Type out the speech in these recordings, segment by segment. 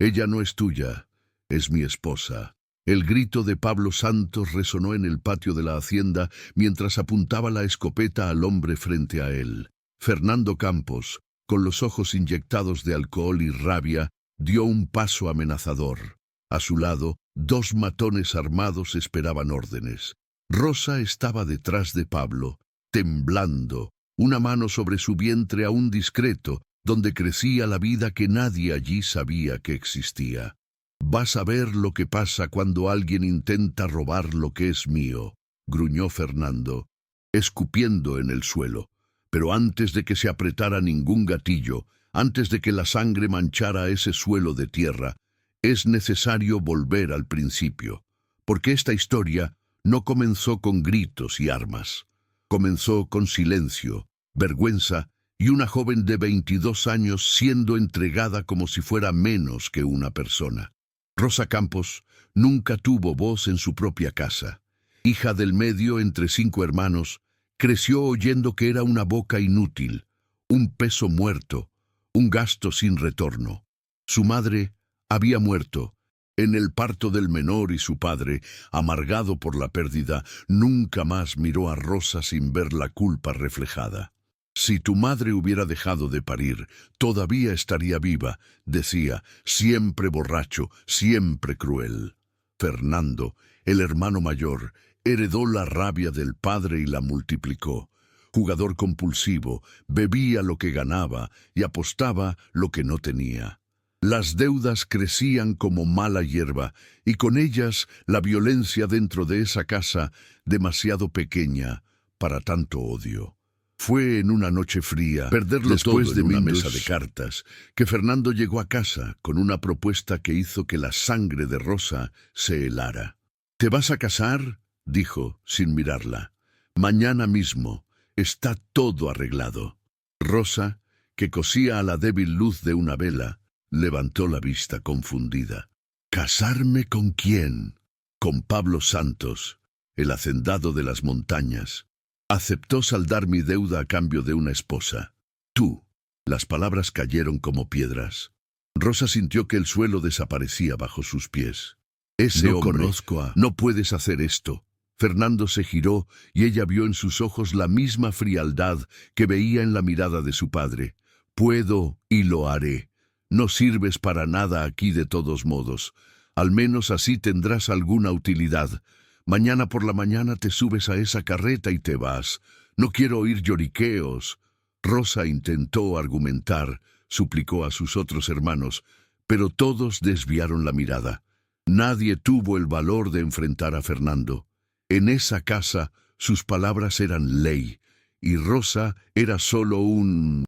Ella no es tuya, es mi esposa. El grito de Pablo Santos resonó en el patio de la hacienda mientras apuntaba la escopeta al hombre frente a él. Fernando Campos, con los ojos inyectados de alcohol y rabia, dio un paso amenazador. A su lado, dos matones armados esperaban órdenes. Rosa estaba detrás de Pablo, temblando, una mano sobre su vientre aún discreto, donde crecía la vida que nadie allí sabía que existía. «Vas a ver lo que pasa cuando alguien intenta robar lo que es mío», gruñó Fernando, escupiendo en el suelo. Pero antes de que se apretara ningún gatillo, antes de que la sangre manchara ese suelo de tierra, es necesario volver al principio, porque esta historia no comenzó con gritos y armas. Comenzó con silencio, vergüenza y una joven de 22 años siendo entregada como si fuera menos que una persona. Rosa Campos nunca tuvo voz en su propia casa. Hija del medio entre 5 hermanos, creció oyendo que era una boca inútil, un peso muerto, un gasto sin retorno. Su madre había muerto en el parto del menor y su padre, amargado por la pérdida, nunca más miró a Rosa sin ver la culpa reflejada. «Si tu madre hubiera dejado de parir, todavía estaría viva», decía, siempre borracho, siempre cruel. Fernando, el hermano mayor, heredó la rabia del padre y la multiplicó. Jugador compulsivo, bebía lo que ganaba y apostaba lo que no tenía. Las deudas crecían como mala hierba, y con ellas la violencia dentro de esa casa, demasiado pequeña para tanto odio. Fue en una noche fría, perderlo después todo de una mesa de cartas, que Fernando llegó a casa con una propuesta que hizo que la sangre de Rosa se helara. «¿Te vas a casar?», dijo, sin mirarla. «Mañana mismo. Está todo arreglado». Rosa, que cosía a la débil luz de una vela, levantó la vista confundida. «¿Casarme con quién?». «Con Pablo Santos, el hacendado de las montañas. Aceptó saldar mi deuda a cambio de una esposa. Tú». Las palabras cayeron como piedras. Rosa sintió que el suelo desaparecía bajo sus pies. «Ese No hombre, conozco a... no puedes hacer esto». Fernando se giró y ella vio en sus ojos la misma frialdad que veía en la mirada de su padre. «Puedo y lo haré. No sirves para nada aquí de todos modos. Al menos así tendrás alguna utilidad. Mañana por la mañana te subes a esa carreta y te vas. No quiero oír lloriqueos». Rosa intentó argumentar, suplicó a sus otros hermanos, pero todos desviaron la mirada. Nadie tuvo el valor de enfrentar a Fernando. En esa casa sus palabras eran ley, y Rosa era solo un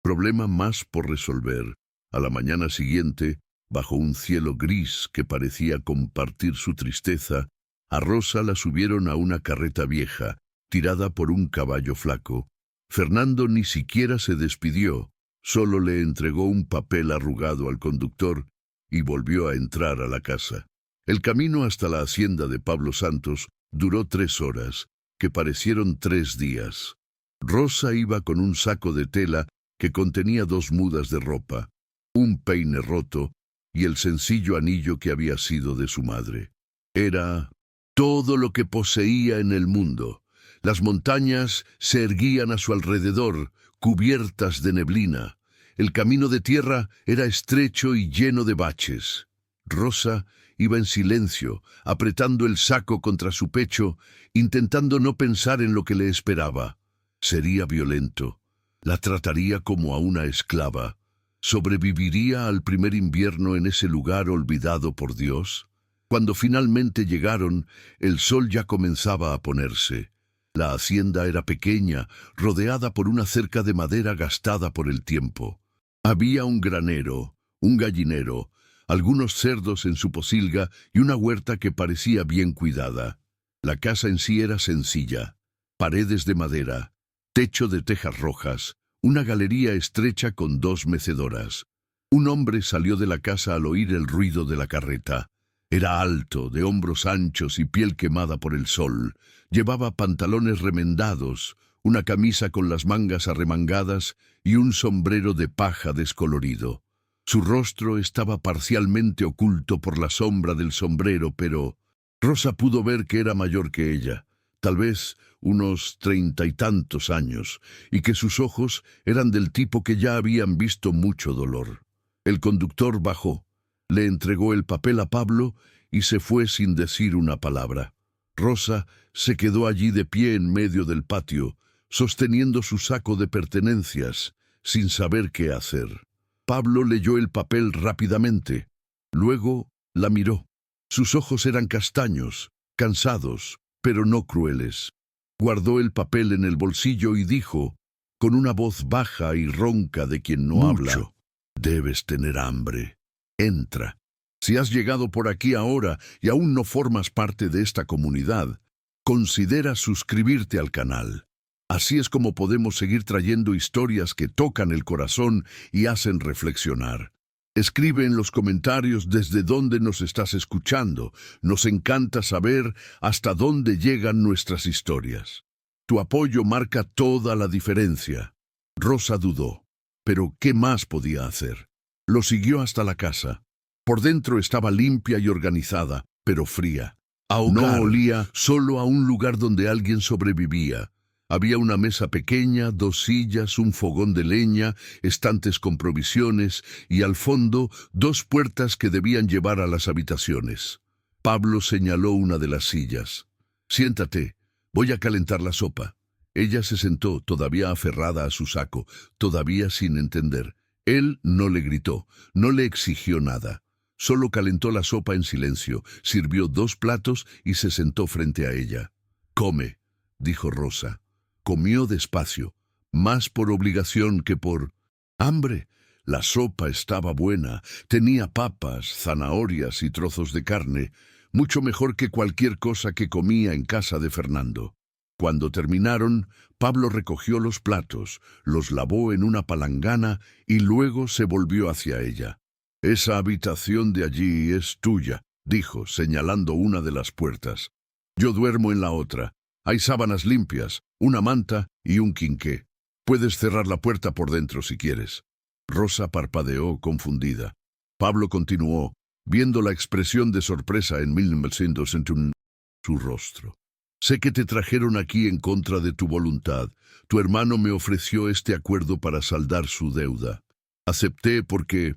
problema más por resolver. A la mañana siguiente, bajo un cielo gris que parecía compartir su tristeza, a Rosa la subieron a una carreta vieja, tirada por un caballo flaco. Fernando ni siquiera se despidió, solo le entregó un papel arrugado al conductor y volvió a entrar a la casa. El camino hasta la hacienda de Pablo Santos duró 3 horas, que parecieron 3 días. Rosa iba con un saco de tela que contenía 2 mudas de ropa, un peine roto y el sencillo anillo que había sido de su madre. Era todo lo que poseía en el mundo. Las montañas se erguían a su alrededor, cubiertas de neblina. El camino de tierra era estrecho y lleno de baches. Rosa iba en silencio, apretando el saco contra su pecho, intentando no pensar en lo que le esperaba. Sería violento. La trataría como a una esclava. ¿Sobreviviría al primer invierno en ese lugar olvidado por Dios? Cuando finalmente llegaron, el sol ya comenzaba a ponerse. La hacienda era pequeña, rodeada por una cerca de madera gastada por el tiempo. Había un granero, un gallinero, algunos cerdos en su posilga y una huerta que parecía bien cuidada. La casa en sí era sencilla. Paredes de madera, techo de tejas rojas, una galería estrecha con 2 mecedoras. Un hombre salió de la casa al oír el ruido de la carreta. Era alto, de hombros anchos y piel quemada por el sol. Llevaba pantalones remendados, una camisa con las mangas arremangadas y un sombrero de paja descolorido. Su rostro estaba parcialmente oculto por la sombra del sombrero, pero Rosa pudo ver que era mayor que ella, tal vez unos 30 y tantos años, y que sus ojos eran del tipo que ya habían visto mucho dolor. El conductor bajó, le entregó el papel a Pablo y se fue sin decir una palabra. Rosa se quedó allí de pie en medio del patio, sosteniendo su saco de pertenencias, sin saber qué hacer. Pablo leyó el papel rápidamente. Luego la miró. Sus ojos eran castaños, cansados, pero no crueles. Guardó el papel en el bolsillo y dijo, con una voz baja y ronca de quien no habla: «Debes tener hambre. Entra. Si has llegado por aquí ahora y aún no formas parte de esta comunidad, considera suscribirte al canal. Así es como podemos seguir trayendo historias que tocan el corazón y hacen reflexionar. Escribe en los comentarios desde dónde nos estás escuchando. Nos encanta saber hasta dónde llegan nuestras historias. Tu apoyo marca toda la diferencia». Rosa dudó, pero ¿qué más podía hacer? Lo siguió hasta la casa. Por dentro estaba limpia y organizada, pero fría. No olía, solo a un lugar donde alguien sobrevivía. Había una mesa pequeña, 2 sillas, un fogón de leña, estantes con provisiones y al fondo 2 puertas que debían llevar a las habitaciones. Pablo señaló una de las sillas. «Siéntate, voy a calentar la sopa». Ella se sentó, todavía aferrada a su saco, todavía sin entender. Él no le gritó, no le exigió nada. Solo calentó la sopa en silencio, sirvió 2 platos y se sentó frente a ella. «Come», dijo Rosa. Comió despacio, más por obligación que por hambre. La sopa estaba buena, tenía papas, zanahorias y trozos de carne, mucho mejor que cualquier cosa que comía en casa de Fernando. Cuando terminaron, Pablo recogió los platos, los lavó en una palangana y luego se volvió hacia ella. «Esa habitación de allí es tuya», dijo, señalando una de las puertas. «Yo duermo en la otra. Hay sábanas limpias, una manta y un quinqué. Puedes cerrar la puerta por dentro si quieres». Rosa parpadeó confundida. Pablo continuó, viendo la expresión de sorpresa en 1900 en su rostro. «Sé que te trajeron aquí en contra de tu voluntad. Tu hermano me ofreció este acuerdo para saldar su deuda. Acepté porque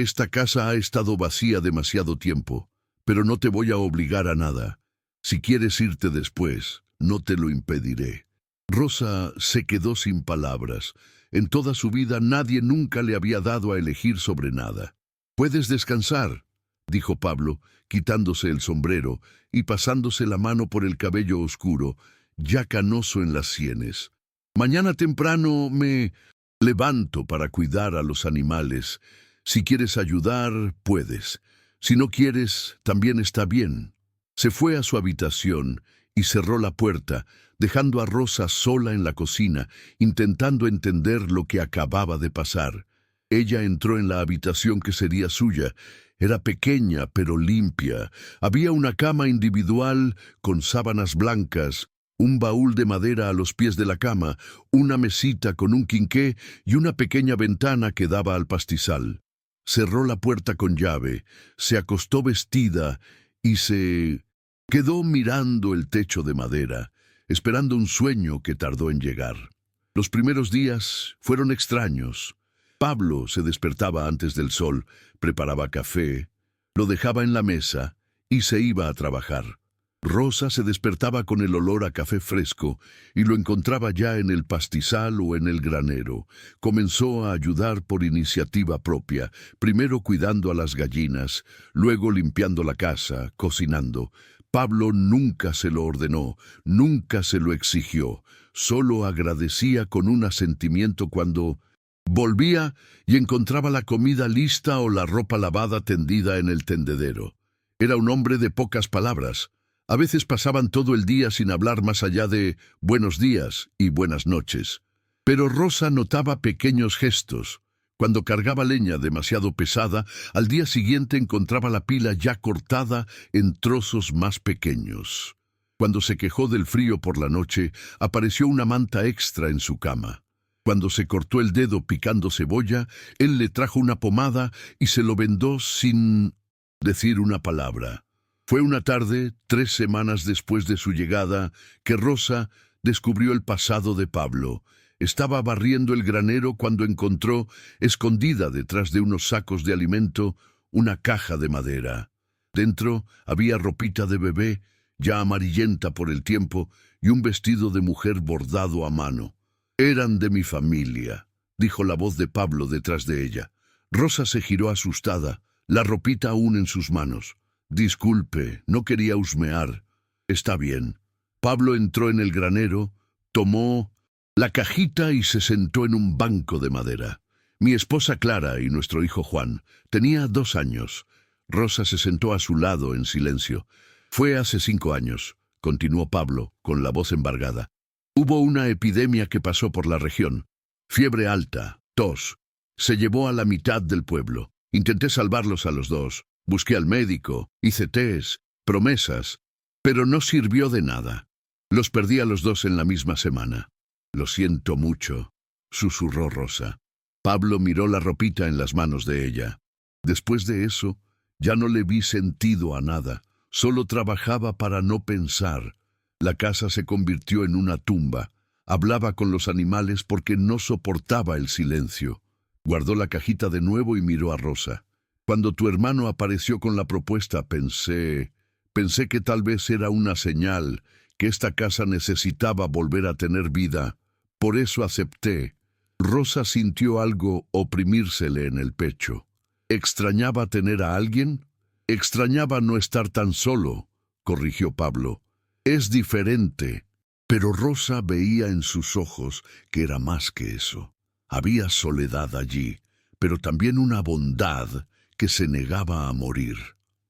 esta casa ha estado vacía demasiado tiempo, pero no te voy a obligar a nada. Si quieres irte después, no te lo impediré». Rosa se quedó sin palabras. En toda su vida nadie nunca le había dado a elegir sobre nada. «Puedes descansar», dijo Pablo, quitándose el sombrero y pasándose la mano por el cabello oscuro, ya canoso en las sienes. «Mañana temprano me levanto para cuidar a los animales. Si quieres ayudar, puedes. Si no quieres, también está bien». Se fue a su habitación y cerró la puerta, dejando a Rosa sola en la cocina, intentando entender lo que acababa de pasar. Ella entró en la habitación que sería suya. Era pequeña pero limpia. Había una cama individual con sábanas blancas, un baúl de madera a los pies de la cama, una mesita con un quinqué y una pequeña ventana que daba al pastizal. Cerró la puerta con llave, se acostó vestida y se quedó mirando el techo de madera, esperando un sueño que tardó en llegar. Los primeros días fueron extraños. Pablo se despertaba antes del sol, preparaba café, lo dejaba en la mesa y se iba a trabajar. Rosa se despertaba con el olor a café fresco y lo encontraba ya en el pastizal o en el granero. Comenzó a ayudar por iniciativa propia, primero cuidando a las gallinas, luego limpiando la casa, cocinando. Pablo nunca se lo ordenó, nunca se lo exigió, solo agradecía con un asentimiento cuando volvía y encontraba la comida lista o la ropa lavada tendida en el tendedero. Era un hombre de pocas palabras. A veces pasaban todo el día sin hablar más allá de buenos días y buenas noches. Pero Rosa notaba pequeños gestos. Cuando cargaba leña demasiado pesada, al día siguiente encontraba la pila ya cortada en trozos más pequeños. Cuando se quejó del frío por la noche, apareció una manta extra en su cama. Cuando se cortó el dedo picando cebolla, él le trajo una pomada y se lo vendó sin decir una palabra. Fue una tarde, 3 semanas después de su llegada, que Rosa descubrió el pasado de Pablo. Estaba barriendo el granero cuando encontró, escondida detrás de unos sacos de alimento, una caja de madera. Dentro había ropita de bebé, ya amarillenta por el tiempo, y un vestido de mujer bordado a mano. «Eran de mi familia», dijo la voz de Pablo detrás de ella. Rosa se giró asustada, la ropita aún en sus manos. «Disculpe, no quería husmear». «Está bien». Pablo entró en el granero, tomó la cajita y se sentó en un banco de madera. Mi esposa Clara y nuestro hijo Juan. Tenía 2 años. Rosa se sentó a su lado en silencio. «Fue hace 5 años», continuó Pablo, con la voz embargada. «Hubo una epidemia que pasó por la región. Fiebre alta, tos. Se llevó a la mitad del pueblo. Intenté salvarlos a los 2. Busqué al médico, hice tés, promesas, pero no sirvió de nada. Los perdí a los 2 en la misma semana». «Lo siento mucho», susurró Rosa. Pablo miró la ropita en las manos de ella. Después de eso, ya no le vi sentido a nada. Solo trabajaba para no pensar. La casa se convirtió en una tumba. Hablaba con los animales porque no soportaba el silencio. Guardó la cajita de nuevo y miró a Rosa. «Cuando tu hermano apareció con la propuesta, pensé que tal vez era una señal, que esta casa necesitaba volver a tener vida. Por eso acepté». Rosa sintió algo oprimírsele en el pecho. ¿Extrañaba tener a alguien? «Extrañaba no estar tan solo», corrigió Pablo. «Es diferente». Pero Rosa veía en sus ojos que era más que eso. Había soledad allí, pero también una bondad que se negaba a morir.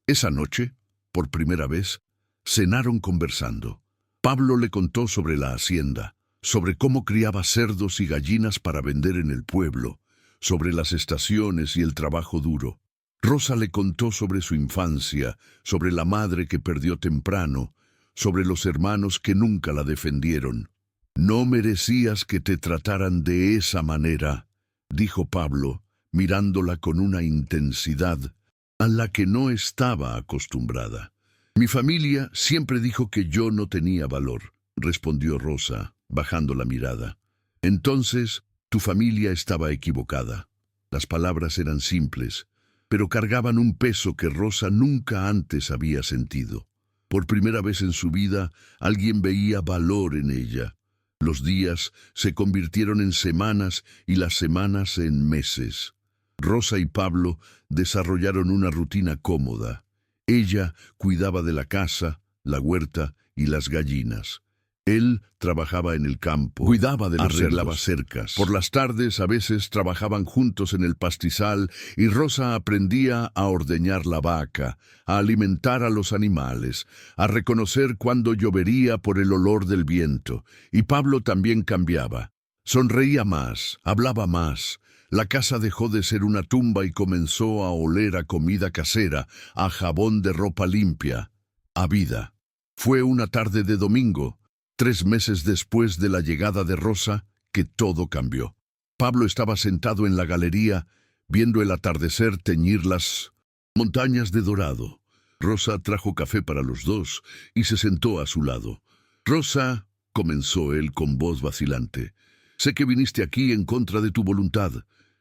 Esa noche, por primera vez, cenaron conversando. Pablo le contó sobre la hacienda, sobre cómo criaba cerdos y gallinas para vender en el pueblo, sobre las estaciones y el trabajo duro. Rosa le contó sobre su infancia, sobre la madre que perdió temprano, sobre los hermanos que nunca la defendieron. «No merecías que te trataran de esa manera», dijo Pablo, mirándola con una intensidad a la que no estaba acostumbrada. «Mi familia siempre dijo que yo no tenía valor», respondió Rosa, bajando la mirada. «Entonces, tu familia estaba equivocada». Las palabras eran simples, pero cargaban un peso que Rosa nunca antes había sentido. Por primera vez en su vida, alguien veía valor en ella. Los días se convirtieron en semanas y las semanas en meses. Rosa y Pablo desarrollaron una rutina cómoda. Ella cuidaba de la casa, la huerta y las gallinas. Él trabajaba en el campo, cuidaba de los arreglaba cercas. Por las tardes a veces trabajaban juntos en el pastizal y Rosa aprendía a ordeñar la vaca, a alimentar a los animales, a reconocer cuándo llovería por el olor del viento. Y Pablo también cambiaba. Sonreía más, hablaba más. La casa dejó de ser una tumba y comenzó a oler a comida casera, a jabón de ropa limpia, a vida. Fue una tarde de domingo, 3 meses después de la llegada de Rosa, que todo cambió. Pablo estaba sentado en la galería, viendo el atardecer teñir las montañas de dorado. Rosa trajo café para los 2 y se sentó a su lado. «Rosa», comenzó él con voz vacilante, «sé que viniste aquí en contra de tu voluntad.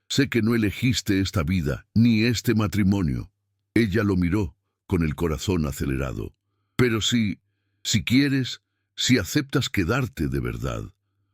Sé que no elegiste esta vida, ni este matrimonio». Ella lo miró, con el corazón acelerado. «Pero si quieres, si aceptas quedarte de verdad».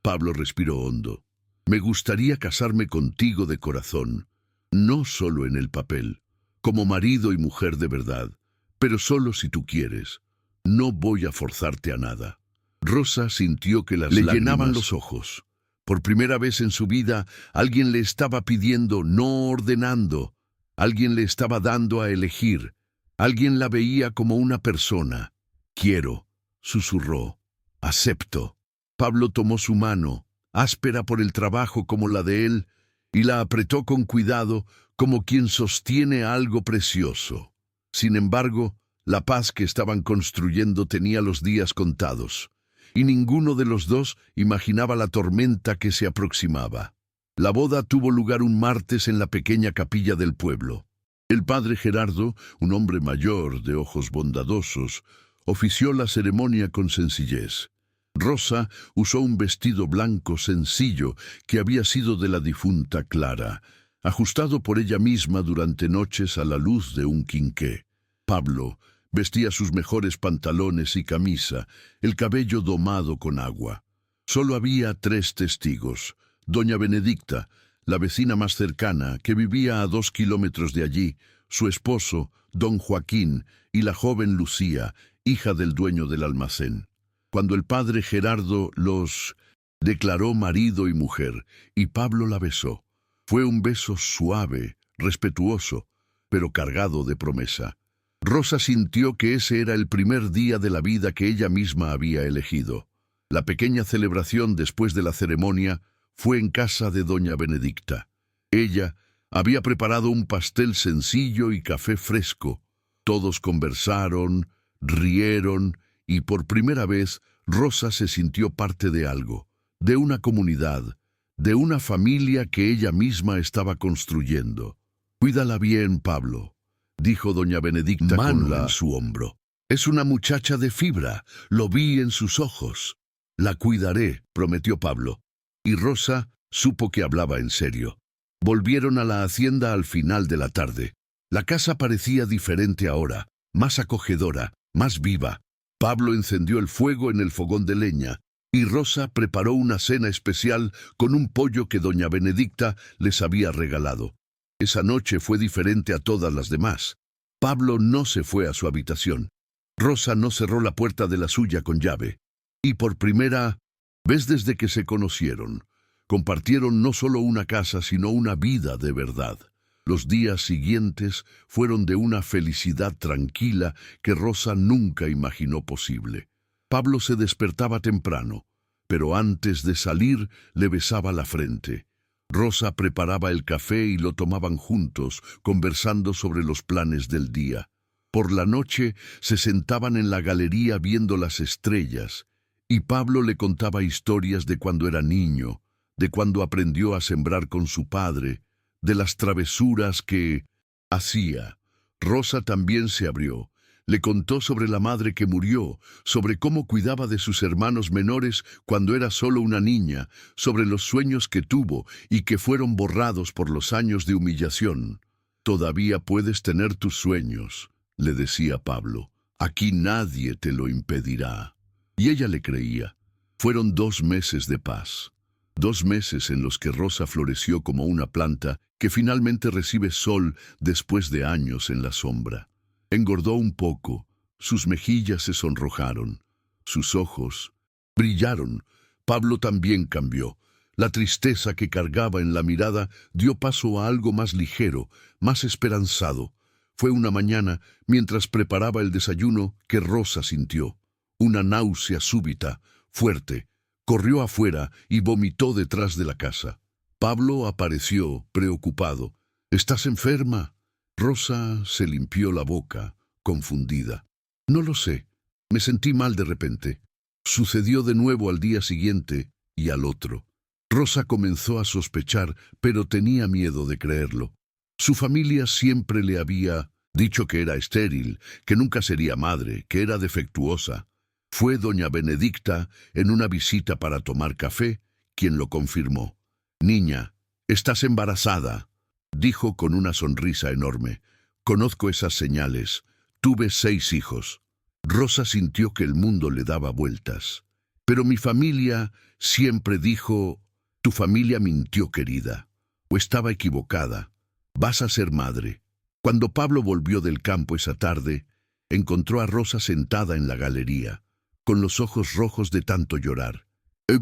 Pablo respiró hondo. «Me gustaría casarme contigo de corazón, no solo en el papel, como marido y mujer de verdad, pero solo si tú quieres. No voy a forzarte a nada». Rosa sintió que las lágrimas le llenaban los ojos. Por primera vez en su vida, alguien le estaba pidiendo, no ordenando. Alguien le estaba dando a elegir. Alguien la veía como una persona. «Quiero», susurró. «Acepto». Pablo tomó su mano, áspera por el trabajo como la de él, y la apretó con cuidado como quien sostiene algo precioso. Sin embargo, la paz que estaban construyendo tenía los días contados. y ninguno de los dos imaginaba la tormenta que se aproximaba. La boda tuvo lugar un martes en la pequeña capilla del pueblo. El padre Gerardo, un hombre mayor de ojos bondadosos, ofició la ceremonia con sencillez. Rosa usó un vestido blanco sencillo que había sido de la difunta Clara, ajustado por ella misma durante noches a la luz de un quinqué. Pablo vestía sus mejores pantalones y camisa, el cabello domado con agua. Solo había 3 testigos: doña Benedicta, la vecina más cercana, que vivía a 2 kilómetros de allí, su esposo, don Joaquín, y la joven Lucía, hija del dueño del almacén. Cuando el padre Gerardo los declaró marido y mujer, y Pablo la besó, fue un beso suave, respetuoso, pero cargado de promesa. Rosa sintió que ese era el primer día de la vida que ella misma había elegido. La pequeña celebración después de la ceremonia fue en casa de doña Benedicta. Ella había preparado un pastel sencillo y café fresco. Todos conversaron, rieron, y por primera vez Rosa se sintió parte de algo, de una comunidad, de una familia que ella misma estaba construyendo. «Cuídala bien, Pablo», dijo doña Benedicta con en su hombro. «Es una muchacha de fibra, lo vi en sus ojos». «La cuidaré», prometió Pablo. Y Rosa supo que hablaba en serio. Volvieron a la hacienda al final de la tarde. La casa parecía diferente ahora, más acogedora, más viva. Pablo encendió el fuego en el fogón de leña, y Rosa preparó una cena especial con un pollo que doña Benedicta les había regalado. Esa noche fue diferente a todas las demás. Pablo no se fue a su habitación. Rosa no cerró la puerta de la suya con llave. Y por primera vez desde que se conocieron, compartieron no solo una casa, sino una vida de verdad. Los días siguientes fueron de una felicidad tranquila que Rosa nunca imaginó posible. Pablo se despertaba temprano, pero antes de salir le besaba la frente. Rosa preparaba el café y lo tomaban juntos, conversando sobre los planes del día. Por la noche se sentaban en la galería viendo las estrellas, y Pablo le contaba historias de cuando era niño, de cuando aprendió a sembrar con su padre, de las travesuras que hacía. Rosa también se abrió. Le contó sobre la madre que murió, sobre cómo cuidaba de sus hermanos menores cuando era solo una niña, sobre los sueños que tuvo y que fueron borrados por los años de humillación. «Todavía puedes tener tus sueños», le decía Pablo. «Aquí nadie te lo impedirá». Y ella le creía. Fueron 2 meses de paz. 2 meses en los que Rosa floreció como una planta que finalmente recibe sol después de años en la sombra. Engordó un poco, sus mejillas se sonrojaron, sus ojos brillaron. Pablo también cambió. La tristeza que cargaba en la mirada dio paso a algo más ligero, más esperanzado. Fue una mañana, mientras preparaba el desayuno, que Rosa sintió una náusea súbita, fuerte. Corrió afuera y vomitó detrás de la casa. Pablo apareció, preocupado. «¿Estás enferma?» Rosa se limpió la boca, confundida. «No lo sé. Me sentí mal de repente». Sucedió de nuevo al día siguiente y al otro. Rosa comenzó a sospechar, pero tenía miedo de creerlo. Su familia siempre le había dicho que era estéril, que nunca sería madre, que era defectuosa. Fue doña Benedicta, en una visita para tomar café, quien lo confirmó. «Niña, estás embarazada», dijo con una sonrisa enorme. «Conozco esas señales. Tuve 6 hijos». Rosa sintió que el mundo le daba vueltas. «Pero mi familia siempre dijo...». «Tu familia mintió, querida. O estaba equivocada. Vas a ser madre». Cuando Pablo volvió del campo esa tarde, encontró a Rosa sentada en la galería, con los ojos rojos de tanto llorar.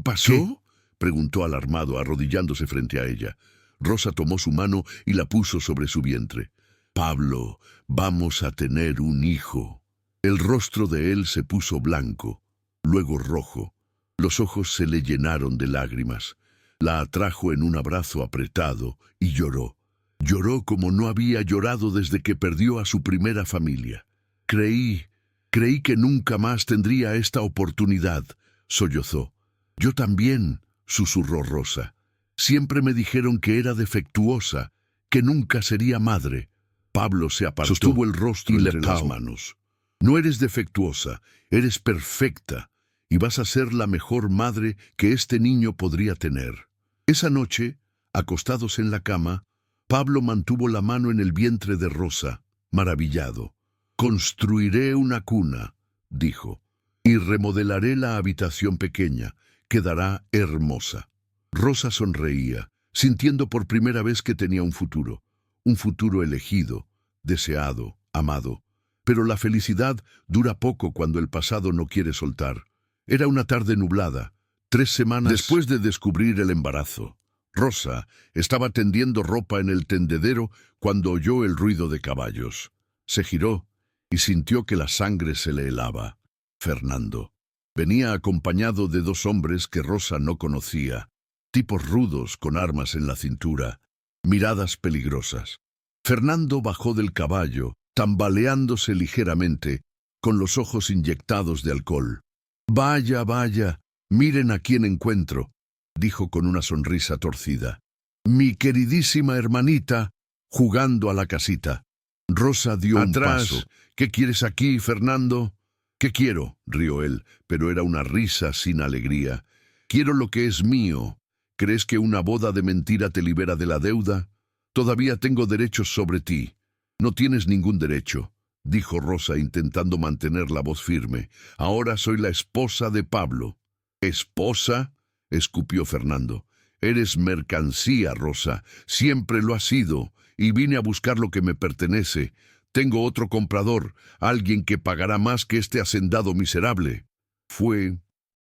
«¿Pasó?» ¿Qué?, preguntó alarmado, arrodillándose frente a ella. Rosa tomó su mano y la puso sobre su vientre. «Pablo, vamos a tener un hijo». El rostro de él se puso blanco, luego rojo. Los ojos se le llenaron de lágrimas. La atrajo en un abrazo apretado y lloró. Lloró como no había llorado desde que perdió a su primera familia. Creí que nunca más tendría esta oportunidad», sollozó. Yo también, susurró Rosa. Siempre me dijeron que era defectuosa, que nunca sería madre. Pablo se apartó, sostuvo el rostro entre las manos. No eres defectuosa, eres perfecta, y vas a ser la mejor madre que este niño podría tener. Esa noche, acostados en la cama, Pablo mantuvo la mano en el vientre de Rosa, maravillado. Construiré una cuna, dijo, y remodelaré la habitación pequeña, quedará hermosa. Rosa sonreía, sintiendo por primera vez que tenía un futuro elegido, deseado, amado. Pero la felicidad dura poco cuando el pasado no quiere soltar. Era una tarde nublada, 3 semanas después de descubrir el embarazo. Rosa estaba tendiendo ropa en el tendedero cuando oyó el ruido de caballos. Se giró y sintió que la sangre se le helaba. Fernando. Venía acompañado de 2 hombres que Rosa no conocía, tipos rudos con armas en la cintura, miradas peligrosas. Fernando bajó del caballo, tambaleándose ligeramente, con los ojos inyectados de alcohol. «Vaya, vaya, miren a quién encuentro», dijo con una sonrisa torcida. «Mi queridísima hermanita, jugando a la casita». Rosa dio un paso. «¿Qué quieres aquí, Fernando?» «¿Qué quiero?», rió él, pero era una risa sin alegría. «Quiero lo que es mío. ¿Crees que una boda de mentira te libera de la deuda? Todavía tengo derechos sobre ti». «No tienes ningún derecho», dijo Rosa intentando mantener la voz firme. «Ahora soy la esposa de Pablo». «¿Esposa?», escupió Fernando. «Eres mercancía, Rosa. Siempre lo has sido, y vine a buscar lo que me pertenece. Tengo otro comprador, alguien que pagará más que este hacendado miserable». Fue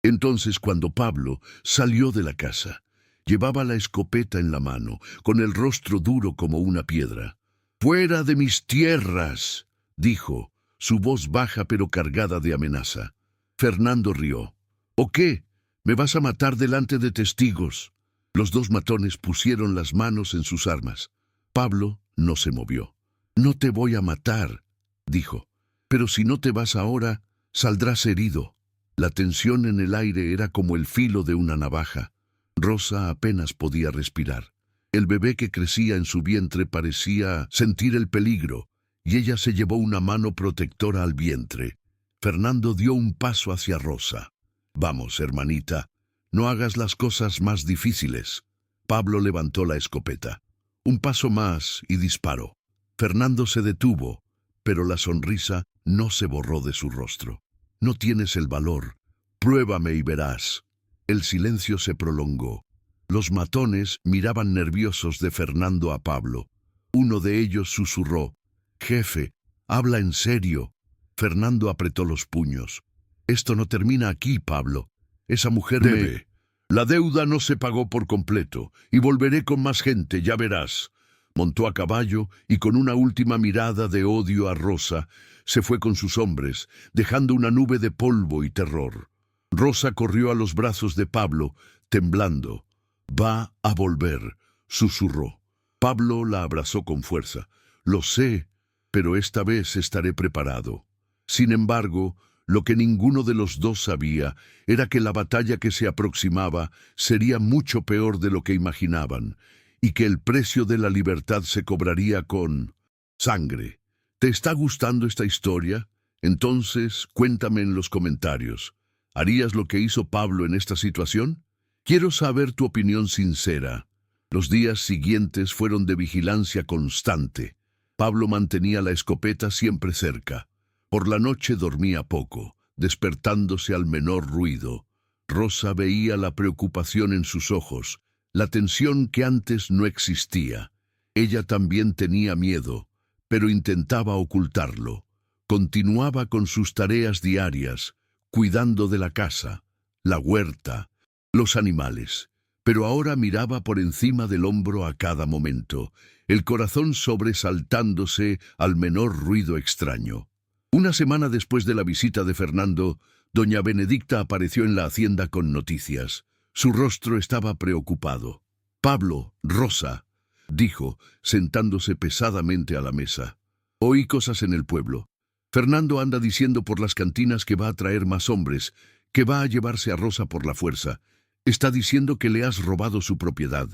entonces cuando Pablo salió de la casa. Llevaba la escopeta en la mano, con el rostro duro como una piedra. «Fuera de mis tierras», dijo, su voz baja pero cargada de amenaza. Fernando rió. «¿O qué? ¿Me vas a matar delante de testigos?» Los 2 matones pusieron las manos en sus armas. Pablo no se movió. «No te voy a matar», dijo, «pero si no te vas ahora, saldrás herido». La tensión en el aire era como el filo de una navaja. Rosa apenas podía respirar. El bebé que crecía en su vientre parecía sentir el peligro, y ella se llevó una mano protectora al vientre. Fernando dio un paso hacia Rosa. «Vamos, hermanita, no hagas las cosas más difíciles». Pablo levantó la escopeta. Un paso más y disparó. Fernando se detuvo, pero la sonrisa no se borró de su rostro. «No tienes el valor. Pruébame y verás». El silencio se prolongó. Los matones miraban nerviosos de Fernando a Pablo. Uno de ellos susurró: «Jefe, habla en serio». Fernando apretó los puños. «Esto no termina aquí, Pablo. Esa mujer Debe. La deuda no se pagó por completo, y volveré con más gente, ya verás». Montó a caballo y con una última mirada de odio a Rosa, se fue con sus hombres, dejando una nube de polvo y terror. Rosa corrió a los brazos de Pablo, temblando. «Va a volver», susurró. Pablo la abrazó con fuerza. «Lo sé, pero esta vez estaré preparado». Sin embargo, lo que ninguno de los 2 sabía era que la batalla que se aproximaba sería mucho peor de lo que imaginaban, y que el precio de la libertad se cobraría con sangre. ¿Te está gustando esta historia? Entonces, cuéntame en los comentarios. ¿Harías lo que hizo Pablo en esta situación? Quiero saber tu opinión sincera. Los días siguientes fueron de vigilancia constante. Pablo mantenía la escopeta siempre cerca. Por la noche dormía poco, despertándose al menor ruido. Rosa veía la preocupación en sus ojos, la tensión que antes no existía. Ella también tenía miedo, pero intentaba ocultarlo. Continuaba con sus tareas diarias, cuidando de la casa, la huerta, los animales. Pero ahora miraba por encima del hombro a cada momento, el corazón sobresaltándose al menor ruido extraño. Una semana después de la visita de Fernando, doña Benedicta apareció en la hacienda con noticias. Su rostro estaba preocupado. «Pablo, Rosa», dijo, sentándose pesadamente a la mesa. «Oí cosas en el pueblo. Fernando anda diciendo por las cantinas que va a traer más hombres, que va a llevarse a Rosa por la fuerza. Está diciendo que le has robado su propiedad.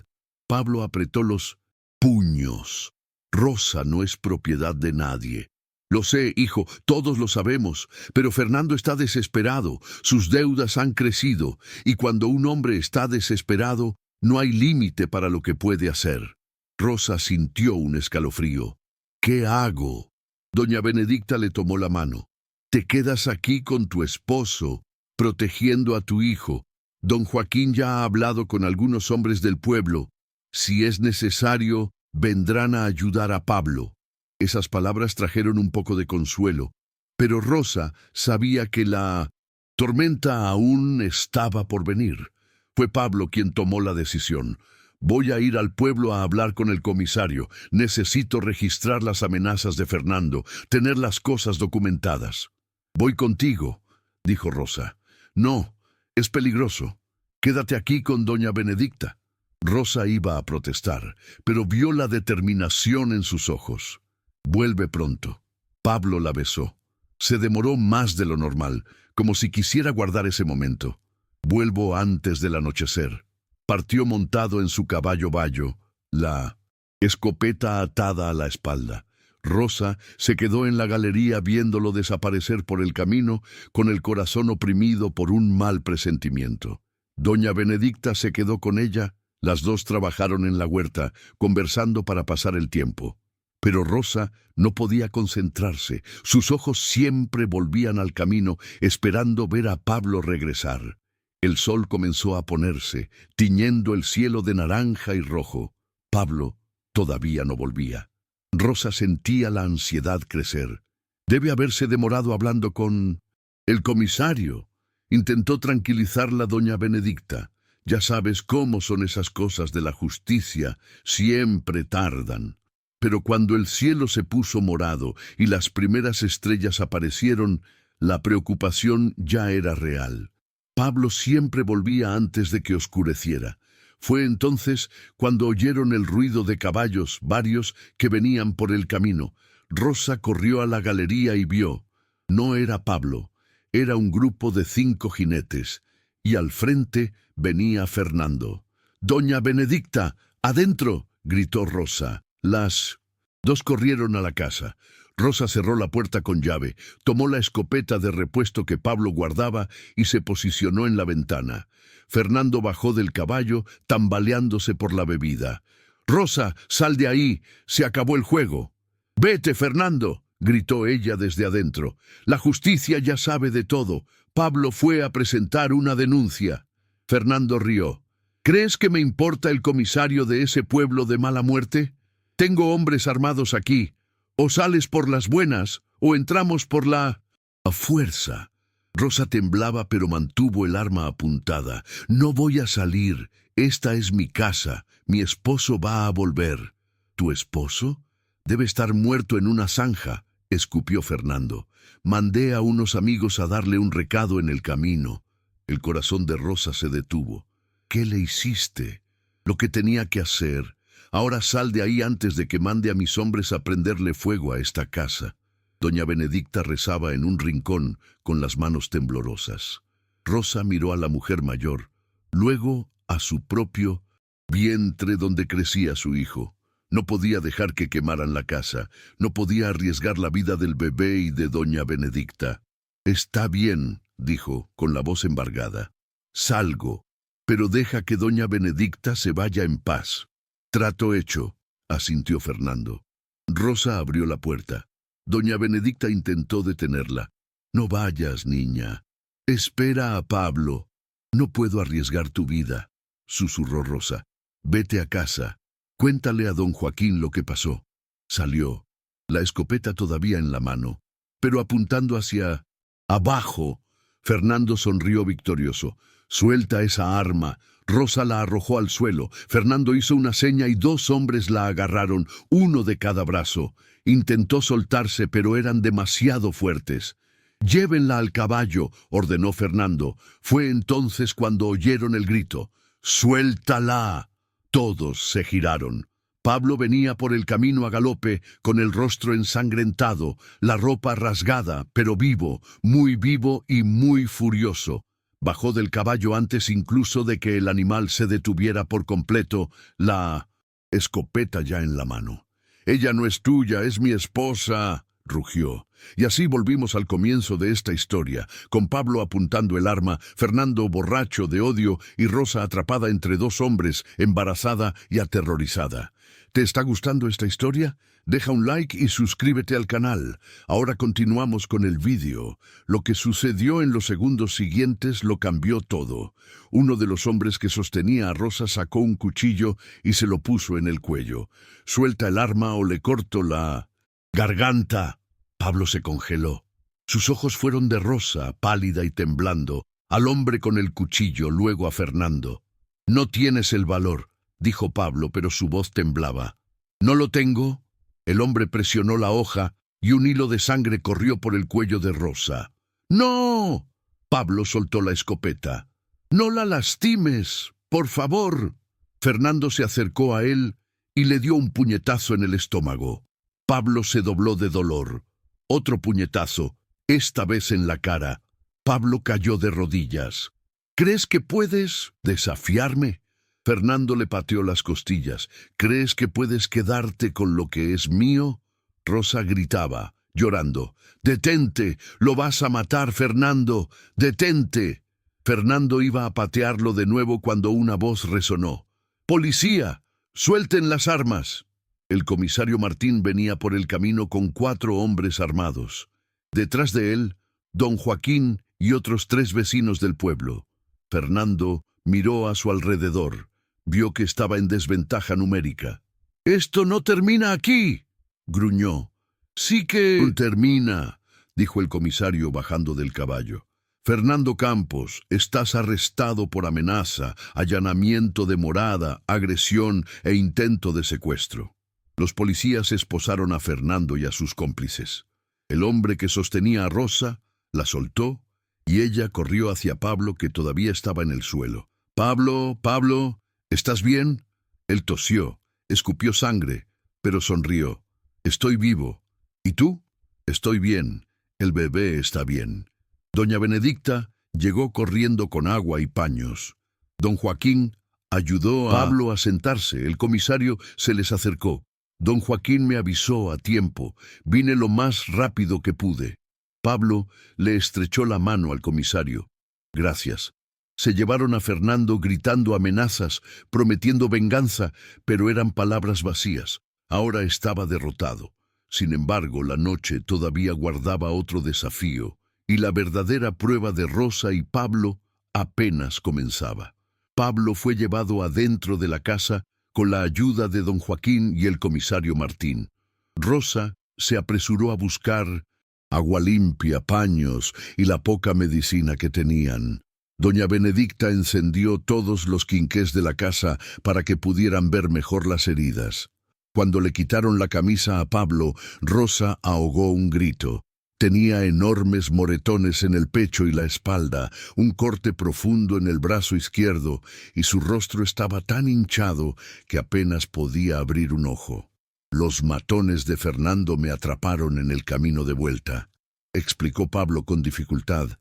Pablo apretó los puños. Rosa no es propiedad de nadie. Lo sé, hijo, todos lo sabemos, pero Fernando está desesperado, sus deudas han crecido, y cuando un hombre está desesperado, no hay límite para lo que puede hacer. Rosa sintió un escalofrío. ¿Qué hago? Doña Benedicta le tomó la mano. Te quedas aquí con tu esposo, protegiendo a tu hijo. Don Joaquín ya ha hablado con algunos hombres del pueblo. Si es necesario, vendrán a ayudar a Pablo. Esas palabras trajeron un poco de consuelo, pero Rosa sabía que la tormenta aún estaba por venir. Fue Pablo quien tomó la decisión. Voy a ir al pueblo a hablar con el comisario. Necesito registrar las amenazas de Fernando, tener las cosas documentadas. Voy contigo, dijo Rosa. No, es peligroso. Quédate aquí con doña Benedicta. Rosa iba a protestar, pero vio la determinación en sus ojos. Vuelve pronto. Pablo la besó. Se demoró más de lo normal, como si quisiera guardar ese momento. Vuelvo antes del anochecer. Partió montado en su caballo bayo, la escopeta atada a la espalda. Rosa se quedó en la galería viéndolo desaparecer por el camino, con el corazón oprimido por un mal presentimiento. Doña Benedicta se quedó con ella. Las dos trabajaron en la huerta, conversando para pasar el tiempo. Pero Rosa no podía concentrarse. Sus ojos siempre volvían al camino, esperando ver a Pablo regresar. El sol comenzó a ponerse, tiñendo el cielo de naranja y rojo. Pablo todavía no volvía. Rosa sentía la ansiedad crecer. Debe haberse demorado hablando con el comisario. Intentó tranquilizarla doña Benedicta. Ya sabes cómo son esas cosas de la justicia, siempre tardan. Pero cuando el cielo se puso morado y las primeras estrellas aparecieron, la preocupación ya era real. Pablo siempre volvía antes de que oscureciera. Fue entonces cuando oyeron el ruido de caballos varios que venían por el camino. Rosa corrió a la galería y vio. No era Pablo, era un grupo de 5 jinetes, y al frente venía Fernando. «¡Doña Benedicta, adentro!», gritó Rosa. Las dos corrieron a la casa. Rosa cerró la puerta con llave, tomó la escopeta de repuesto que Pablo guardaba y se posicionó en la ventana. Fernando bajó del caballo, tambaleándose por la bebida. «Rosa, sal de ahí, se acabó el juego». «Vete, Fernando», gritó ella desde adentro. «La justicia ya sabe de todo. Pablo fue a presentar una denuncia». Fernando rió. «¿Crees que me importa el comisario de ese pueblo de mala muerte? Tengo hombres armados aquí. O sales por las buenas, o entramos por la a fuerza». Rosa temblaba, pero mantuvo el arma apuntada. «No voy a salir. Esta es mi casa. Mi esposo va a volver». «¿Tu esposo? Debe estar muerto en una zanja», escupió Fernando. «Mandé a unos amigos a darle un recado en el camino». El corazón de Rosa se detuvo. «¿Qué le hiciste?» «Lo que tenía que hacer. Ahora sal de ahí antes de que mande a mis hombres a prenderle fuego a esta casa». Doña Benedicta rezaba en un rincón con las manos temblorosas. Rosa miró a la mujer mayor, luego a su propio vientre donde crecía su hijo. No podía dejar que quemaran la casa, no podía arriesgar la vida del bebé y de doña Benedicta. «Está bien», dijo, con la voz embargada. «Salgo, pero deja que doña Benedicta se vaya en paz». «Trato hecho», asintió Fernando. Rosa abrió la puerta. Doña Benedicta intentó detenerla. «No vayas, niña. Espera a Pablo». «No puedo arriesgar tu vida», susurró Rosa. «Vete a casa. Cuéntale a don Joaquín lo que pasó». Salió, la escopeta todavía en la mano, pero apuntando hacia abajo. Fernando sonrió victorioso. «Suelta esa arma». Rosa la arrojó al suelo. Fernando hizo una seña y 2 hombres la agarraron, uno de cada brazo. Intentó soltarse, pero eran demasiado fuertes. «Llévenla al caballo», ordenó Fernando. Fue entonces cuando oyeron el grito. «¡Suéltala!». Todos se giraron. Pablo venía por el camino a galope, con el rostro ensangrentado, la ropa rasgada, pero vivo, muy vivo y muy furioso. Bajó del caballo antes incluso de que el animal se detuviera por completo, la escopeta ya en la mano. «Ella no es tuya, es mi esposa», rugió. Y así volvimos al comienzo de esta historia, con Pablo apuntando el arma, Fernando borracho de odio y Rosa atrapada entre dos hombres, embarazada y aterrorizada. ¿Te está gustando esta historia? Deja un like y suscríbete al canal. Ahora continuamos con el vídeo. Lo que sucedió en los segundos siguientes lo cambió todo. Uno de los hombres que sostenía a Rosa sacó un cuchillo y se lo puso en el cuello. «Suelta el arma o le corto la garganta». Pablo se congeló. Sus ojos fueron de Rosa, pálida y temblando, al hombre con el cuchillo, luego a Fernando. «No tienes el valor», dijo Pablo, pero su voz temblaba. «¿No lo tengo?» El hombre presionó la hoja y un hilo de sangre corrió por el cuello de Rosa. «¡No!» Pablo soltó la escopeta. «No la lastimes, por favor». Fernando se acercó a él y le dio un puñetazo en el estómago. Pablo se dobló de dolor. Otro puñetazo, esta vez en la cara. Pablo cayó de rodillas. «¿Crees que puedes desafiarme?» Fernando le pateó las costillas. «¿Crees que puedes quedarte con lo que es mío?» Rosa gritaba, llorando. «¡Detente! ¡Lo vas a matar, Fernando! ¡Detente!» Fernando iba a patearlo de nuevo cuando una voz resonó. «¡Policía! ¡Suelten las armas!» El comisario Martín venía por el camino con 4 hombres armados. Detrás de él, don Joaquín y otros 3 vecinos del pueblo. Fernando miró a su alrededor. Vio que estaba en desventaja numérica. «¡Esto no termina aquí!», gruñó. «Sí que termina», dijo el comisario bajando del caballo. «Fernando Campos, estás arrestado por amenaza, allanamiento de morada, agresión e intento de secuestro». Los policías esposaron a Fernando y a sus cómplices. El hombre que sostenía a Rosa la soltó y ella corrió hacia Pablo, que todavía estaba en el suelo. «Pablo, Pablo, ¿estás bien?» Él tosió, escupió sangre, pero sonrió. «Estoy vivo. ¿Y tú?» «Estoy bien. El bebé está bien». Doña Benedicta llegó corriendo con agua y paños. Don Joaquín ayudó a Pablo a sentarse. El comisario se les acercó. «Don Joaquín me avisó a tiempo. Vine lo más rápido que pude». Pablo le estrechó la mano al comisario. «Gracias». Se llevaron a Fernando gritando amenazas, prometiendo venganza, pero eran palabras vacías. Ahora estaba derrotado. Sin embargo, la noche todavía guardaba otro desafío, y la verdadera prueba de Rosa y Pablo apenas comenzaba. Pablo fue llevado adentro de la casa con la ayuda de don Joaquín y el comisario Martín. Rosa se apresuró a buscar agua limpia, paños y la poca medicina que tenían. Doña Benedicta encendió todos los quinqués de la casa para que pudieran ver mejor las heridas. Cuando le quitaron la camisa a Pablo, Rosa ahogó un grito. Tenía enormes moretones en el pecho y la espalda, un corte profundo en el brazo izquierdo, y su rostro estaba tan hinchado que apenas podía abrir un ojo. «Los matones de Fernando me atraparon en el camino de vuelta», explicó Pablo con dificultad,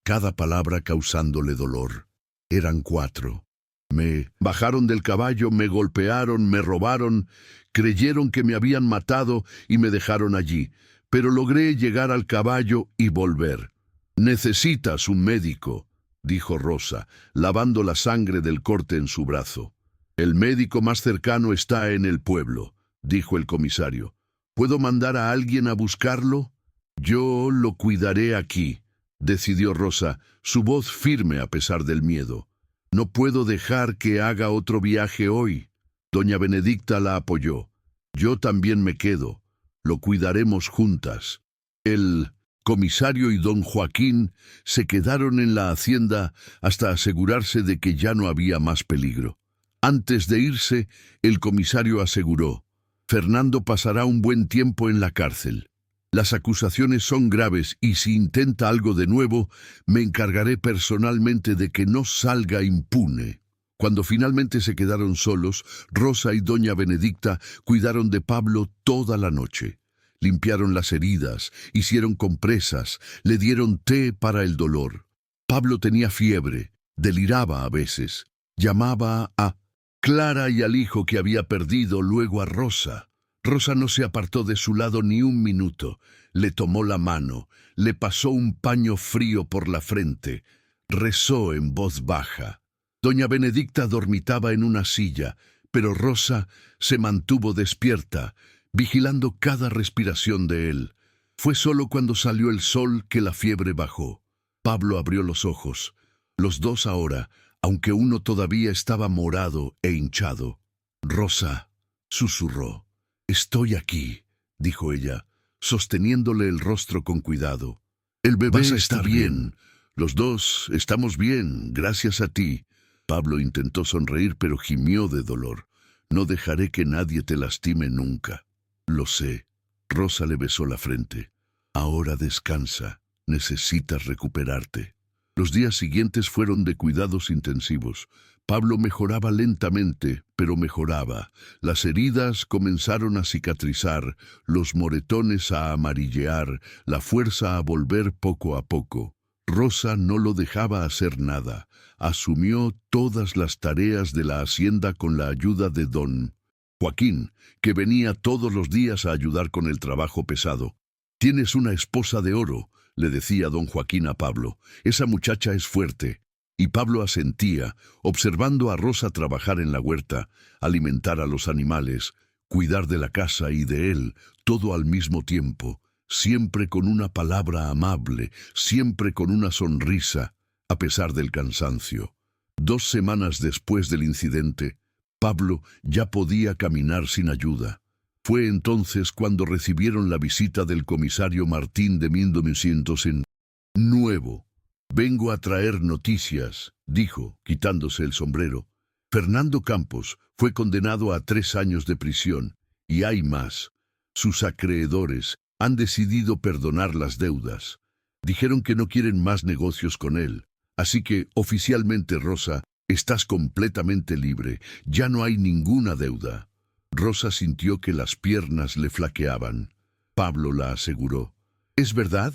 cada palabra causándole dolor. «Eran 4. Me bajaron del caballo, me golpearon, me robaron, creyeron que me habían matado y me dejaron allí. Pero logré llegar al caballo y volver». «Necesitas un médico», dijo Rosa, lavando la sangre del corte en su brazo. «El médico más cercano está en el pueblo», dijo el comisario. «¿Puedo mandar a alguien a buscarlo?» «Yo lo cuidaré aquí», decidió Rosa, su voz firme a pesar del miedo. «No puedo dejar que haga otro viaje hoy». Doña Benedicta la apoyó. «Yo también me quedo. Lo cuidaremos juntas». El comisario y don Joaquín se quedaron en la hacienda hasta asegurarse de que ya no había más peligro. Antes de irse, el comisario aseguró: «Fernando pasará un buen tiempo en la cárcel. Las acusaciones son graves y si intenta algo de nuevo, me encargaré personalmente de que no salga impune». Cuando finalmente se quedaron solos, Rosa y doña Benedicta cuidaron de Pablo toda la noche. Limpiaron las heridas, hicieron compresas, le dieron té para el dolor. Pablo tenía fiebre, deliraba a veces, llamaba a Clara y al hijo que había perdido, luego a Rosa. Rosa no se apartó de su lado ni un minuto, le tomó la mano, le pasó un paño frío por la frente, rezó en voz baja. Doña Benedicta dormitaba en una silla, pero Rosa se mantuvo despierta, vigilando cada respiración de él. Fue solo cuando salió el sol que la fiebre bajó. Pablo abrió los ojos. Los dos ahora, aunque uno todavía estaba morado e hinchado. «Rosa», susurró. «Estoy aquí», dijo ella, sosteniéndole el rostro con cuidado. «El bebé está bien. Los dos estamos bien, gracias a ti». Pablo intentó sonreír, pero gimió de dolor. «No dejaré que nadie te lastime nunca». «Lo sé». Rosa le besó la frente. «Ahora descansa. Necesitas recuperarte». Los días siguientes fueron de cuidados intensivos. Pablo mejoraba lentamente, pero mejoraba. Las heridas comenzaron a cicatrizar, los moretones a amarillear, la fuerza a volver poco a poco. Rosa no lo dejaba hacer nada. Asumió todas las tareas de la hacienda con la ayuda de don Joaquín, que venía todos los días a ayudar con el trabajo pesado. «Tienes una esposa de oro», le decía don Joaquín a Pablo. «Esa muchacha es fuerte». Y Pablo asentía, observando a Rosa trabajar en la huerta, alimentar a los animales, cuidar de la casa y de él, todo al mismo tiempo, siempre con una palabra amable, siempre con una sonrisa, a pesar del cansancio. 2 semanas después del incidente, Pablo ya podía caminar sin ayuda. Fue entonces cuando recibieron la visita del comisario Martín de 1909. «Vengo a traer noticias», dijo, quitándose el sombrero. «Fernando Campos fue condenado a 3 años de prisión, y hay más. Sus acreedores han decidido perdonar las deudas. Dijeron que no quieren más negocios con él. Así que, oficialmente, Rosa, estás completamente libre. Ya no hay ninguna deuda». Rosa sintió que las piernas le flaqueaban. Pablo la aseguró. «¿Es verdad?»,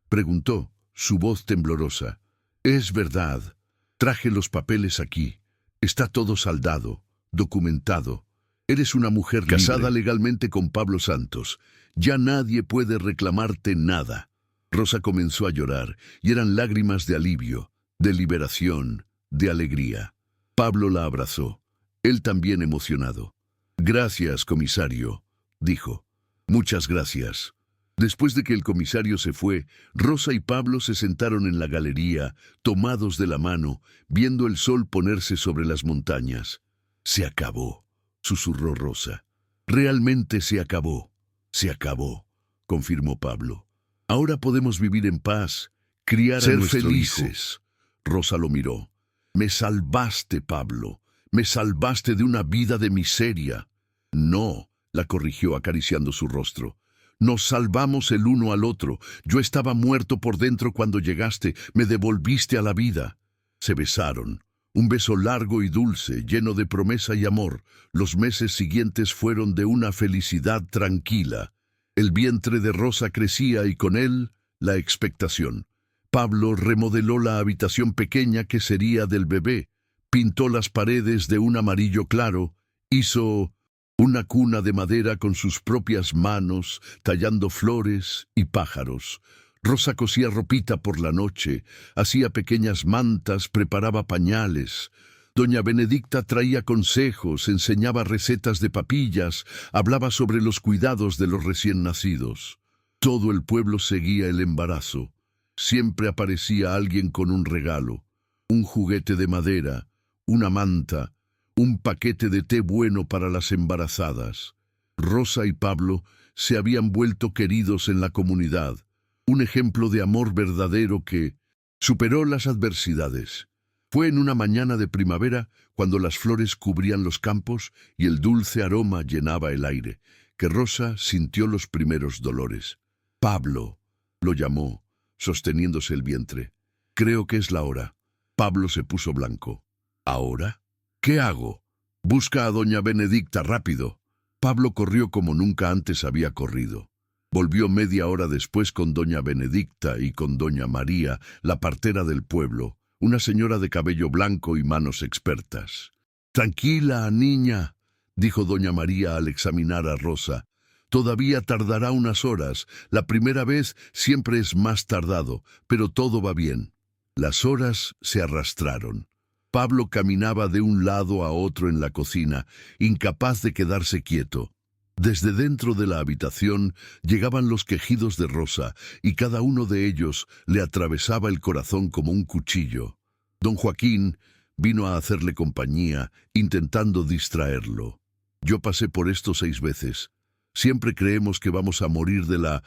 preguntó, su voz temblorosa. «Es verdad. Traje los papeles aquí. Está todo saldado, documentado. Eres una mujer casada legalmente con Pablo Santos. Ya nadie puede reclamarte nada». Rosa comenzó a llorar, y eran lágrimas de alivio, de liberación, de alegría. Pablo la abrazó, él también emocionado. «Gracias, comisario», dijo. «Muchas gracias». Después de que el comisario se fue, Rosa y Pablo se sentaron en la galería, tomados de la mano, viendo el sol ponerse sobre las montañas. «Se acabó», susurró Rosa. «Realmente se acabó». «Se acabó», confirmó Pablo. «Ahora podemos vivir en paz, criar a nuestro felices». Rosa lo miró. «Me salvaste, Pablo. Me salvaste de una vida de miseria». «No», la corrigió acariciando su rostro. «Nos salvamos el uno al otro. Yo estaba muerto por dentro cuando llegaste, me devolviste a la vida». Se besaron. Un beso largo y dulce, lleno de promesa y amor. Los meses siguientes fueron de una felicidad tranquila. El vientre de Rosa crecía y con él la expectación. Pablo remodeló la habitación pequeña que sería del bebé, pintó las paredes de un amarillo claro, hizo una cuna de madera con sus propias manos, tallando flores y pájaros. Rosa cosía ropita por la noche, hacía pequeñas mantas, preparaba pañales. Doña Benedicta traía consejos, enseñaba recetas de papillas, hablaba sobre los cuidados de los recién nacidos. Todo el pueblo seguía el embarazo. Siempre aparecía alguien con un regalo, un juguete de madera, una manta, un paquete de té bueno para las embarazadas. Rosa y Pablo se habían vuelto queridos en la comunidad, un ejemplo de amor verdadero que superó las adversidades. Fue en una mañana de primavera, cuando las flores cubrían los campos y el dulce aroma llenaba el aire, que Rosa sintió los primeros dolores. «Pablo», lo llamó, sosteniéndose el vientre. «Creo que es la hora». Pablo se puso blanco. «¿Ahora? ¿Qué hago?» «Busca a doña Benedicta, rápido». Pablo corrió como nunca antes había corrido. Volvió media hora después con doña Benedicta y con doña María, la partera del pueblo, una señora de cabello blanco y manos expertas. «Tranquila, niña», dijo doña María al examinar a Rosa. «Todavía tardará unas horas. La primera vez siempre es más tardado, pero todo va bien». Las horas se arrastraron. Pablo caminaba de un lado a otro en la cocina, incapaz de quedarse quieto. Desde dentro de la habitación llegaban los quejidos de Rosa, y cada uno de ellos le atravesaba el corazón como un cuchillo. Don Joaquín vino a hacerle compañía, intentando distraerlo. «Yo pasé por esto 6 veces. Siempre creemos que vamos a morir de la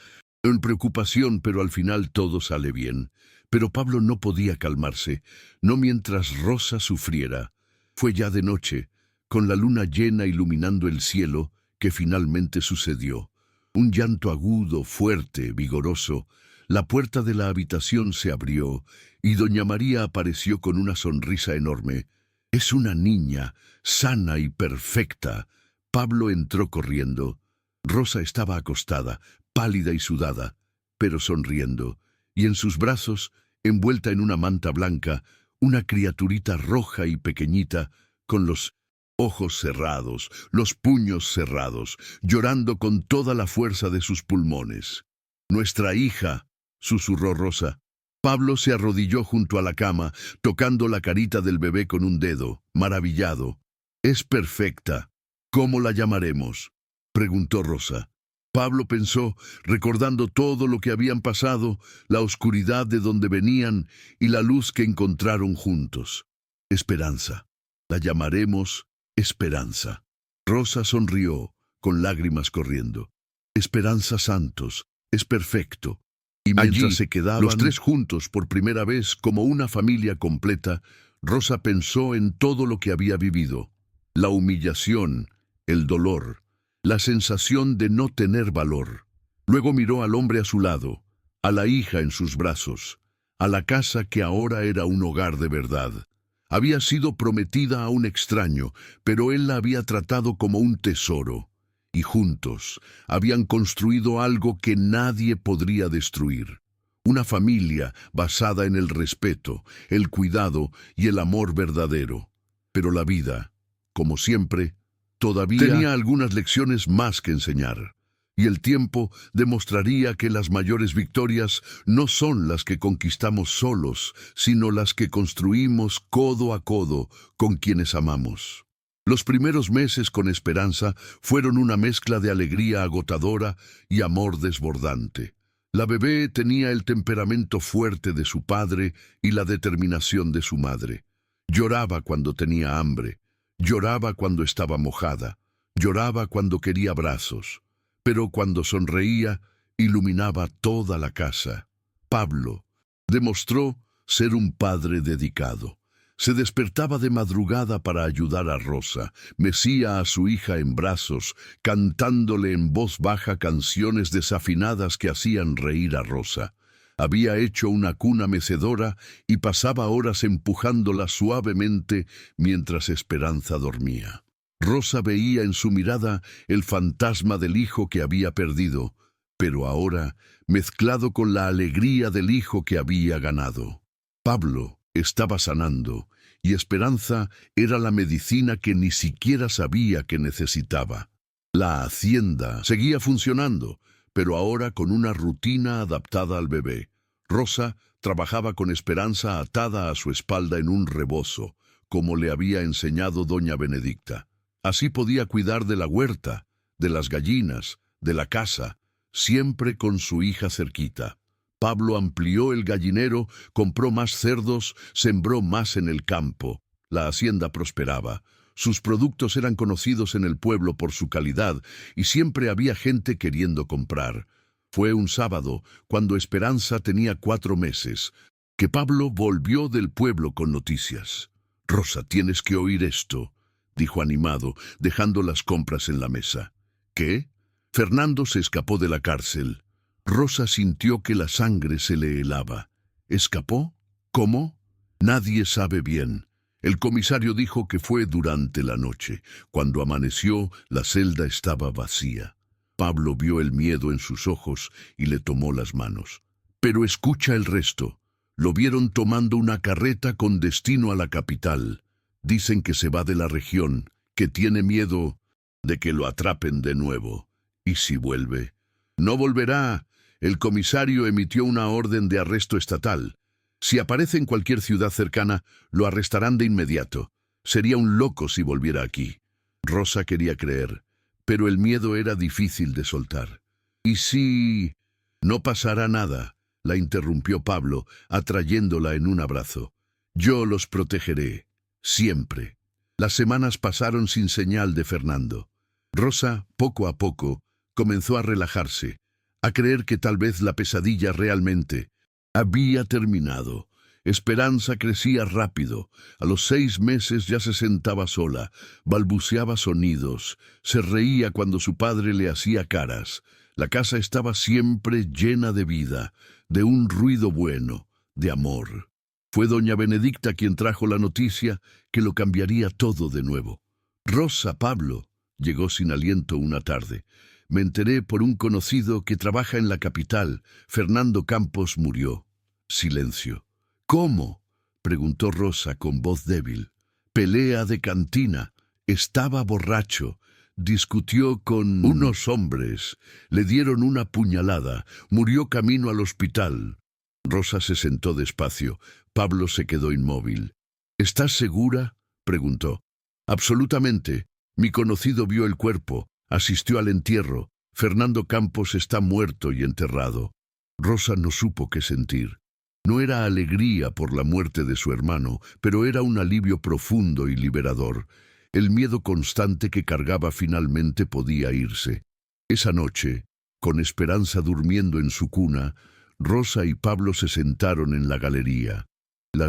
preocupación, pero al final todo sale bien». Pero Pablo no podía calmarse, no mientras Rosa sufriera. Fue ya de noche, con la luna llena iluminando el cielo, que finalmente sucedió. Un llanto agudo, fuerte, vigoroso. La puerta de la habitación se abrió y doña María apareció con una sonrisa enorme. «Es una niña, sana y perfecta». Pablo entró corriendo. Rosa estaba acostada, pálida y sudada, pero sonriendo, y en sus brazos, envuelta en una manta blanca, una criaturita roja y pequeñita, con los ojos cerrados, los puños cerrados, llorando con toda la fuerza de sus pulmones. «Nuestra hija», susurró Rosa. Pablo se arrodilló junto a la cama, tocando la carita del bebé con un dedo, maravillado. «Es perfecta. ¿Cómo la llamaremos?», preguntó Rosa. Pablo pensó, recordando todo lo que habían pasado, la oscuridad de donde venían y la luz que encontraron juntos. «Esperanza. La llamaremos Esperanza». Rosa sonrió, con lágrimas corriendo. «Esperanza Santos. Es perfecto». Y mientras Allí, se quedaban los 3 juntos por primera vez como una familia completa, Rosa pensó en todo lo que había vivido. La humillación, el dolor, la sensación de no tener valor. Luego miró al hombre a su lado, a la hija en sus brazos, a la casa que ahora era un hogar de verdad. Había sido prometida a un extraño, pero él la había tratado como un tesoro. Y juntos habían construido algo que nadie podría destruir. Una familia basada en el respeto, el cuidado y el amor verdadero. Pero la vida, como siempre, todavía tenía algunas lecciones más que enseñar. Y el tiempo demostraría que las mayores victorias no son las que conquistamos solos, sino las que construimos codo a codo con quienes amamos. Los primeros meses con Esperanza fueron una mezcla de alegría agotadora y amor desbordante. La bebé tenía el temperamento fuerte de su padre y la determinación de su madre. Lloraba cuando tenía hambre, lloraba cuando estaba mojada, lloraba cuando quería abrazos, pero cuando sonreía, iluminaba toda la casa. Pablo demostró ser un padre dedicado. Se despertaba de madrugada para ayudar a Rosa, mecía a su hija en brazos, cantándole en voz baja canciones desafinadas que hacían reír a Rosa. Había hecho una cuna mecedora y pasaba horas empujándola suavemente mientras Esperanza dormía. Rosa veía en su mirada el fantasma del hijo que había perdido, pero ahora mezclado con la alegría del hijo que había ganado. Pablo estaba sanando, y Esperanza era la medicina que ni siquiera sabía que necesitaba. La hacienda seguía funcionando, pero ahora con una rutina adaptada al bebé. Rosa trabajaba con Esperanza atada a su espalda en un rebozo, como le había enseñado doña Benedicta. Así podía cuidar de la huerta, de las gallinas, de la casa, siempre con su hija cerquita. Pablo amplió el gallinero, compró más cerdos, sembró más en el campo. La hacienda prosperaba. Sus productos eran conocidos en el pueblo por su calidad y siempre había gente queriendo comprar. Fue un sábado, cuando Esperanza tenía 4 meses, que Pablo volvió del pueblo con noticias. «Rosa, tienes que oír esto», dijo animado, dejando las compras en la mesa. «¿Qué?» Fernando se escapó de la cárcel. Rosa sintió que la sangre se le helaba. ¿Escapó? ¿Cómo? Nadie sabe bien. El comisario dijo que fue durante la noche. Cuando amaneció, la celda estaba vacía. Pablo vio el miedo en sus ojos y le tomó las manos. Pero escucha el resto. Lo vieron tomando una carreta con destino a la capital. Dicen que se va de la región, que tiene miedo de que lo atrapen de nuevo. ¿Y si vuelve? No volverá. El comisario emitió una orden de arresto estatal. Si aparece en cualquier ciudad cercana, lo arrestarán de inmediato. Sería un loco si volviera aquí. Rosa quería creer, pero el miedo era difícil de soltar. ¿Y si no pasará nada?, la interrumpió Pablo, atrayéndola en un abrazo. Yo los protegeré, siempre. Las semanas pasaron sin señal de Fernando. Rosa, poco a poco, comenzó a relajarse, a creer que tal vez la pesadilla realmente había terminado. Esperanza crecía rápido. A los 6 meses ya se sentaba sola, balbuceaba sonidos, se reía cuando su padre le hacía caras. La casa estaba siempre llena de vida, de un ruido bueno, de amor. Fue doña Benedicta quien trajo la noticia que lo cambiaría todo de nuevo. Rosa, Pablo, llegó sin aliento una tarde. Me enteré por un conocido que trabaja en la capital. Fernando Campos murió. Silencio. ¿Cómo?, preguntó Rosa con voz débil. Pelea de cantina. Estaba borracho. Discutió con unos hombres. Le dieron una puñalada. Murió camino al hospital. Rosa se sentó despacio. Pablo se quedó inmóvil. ¿Estás segura?, preguntó. Absolutamente. Mi conocido vio el cuerpo. Asistió al entierro. Fernando Campos está muerto y enterrado. Rosa no supo qué sentir. No era alegría por la muerte de su hermano, pero era un alivio profundo y liberador. El miedo constante que cargaba finalmente podía irse. Esa noche, con Esperanza durmiendo en su cuna, Rosa y Pablo se sentaron en la galería. La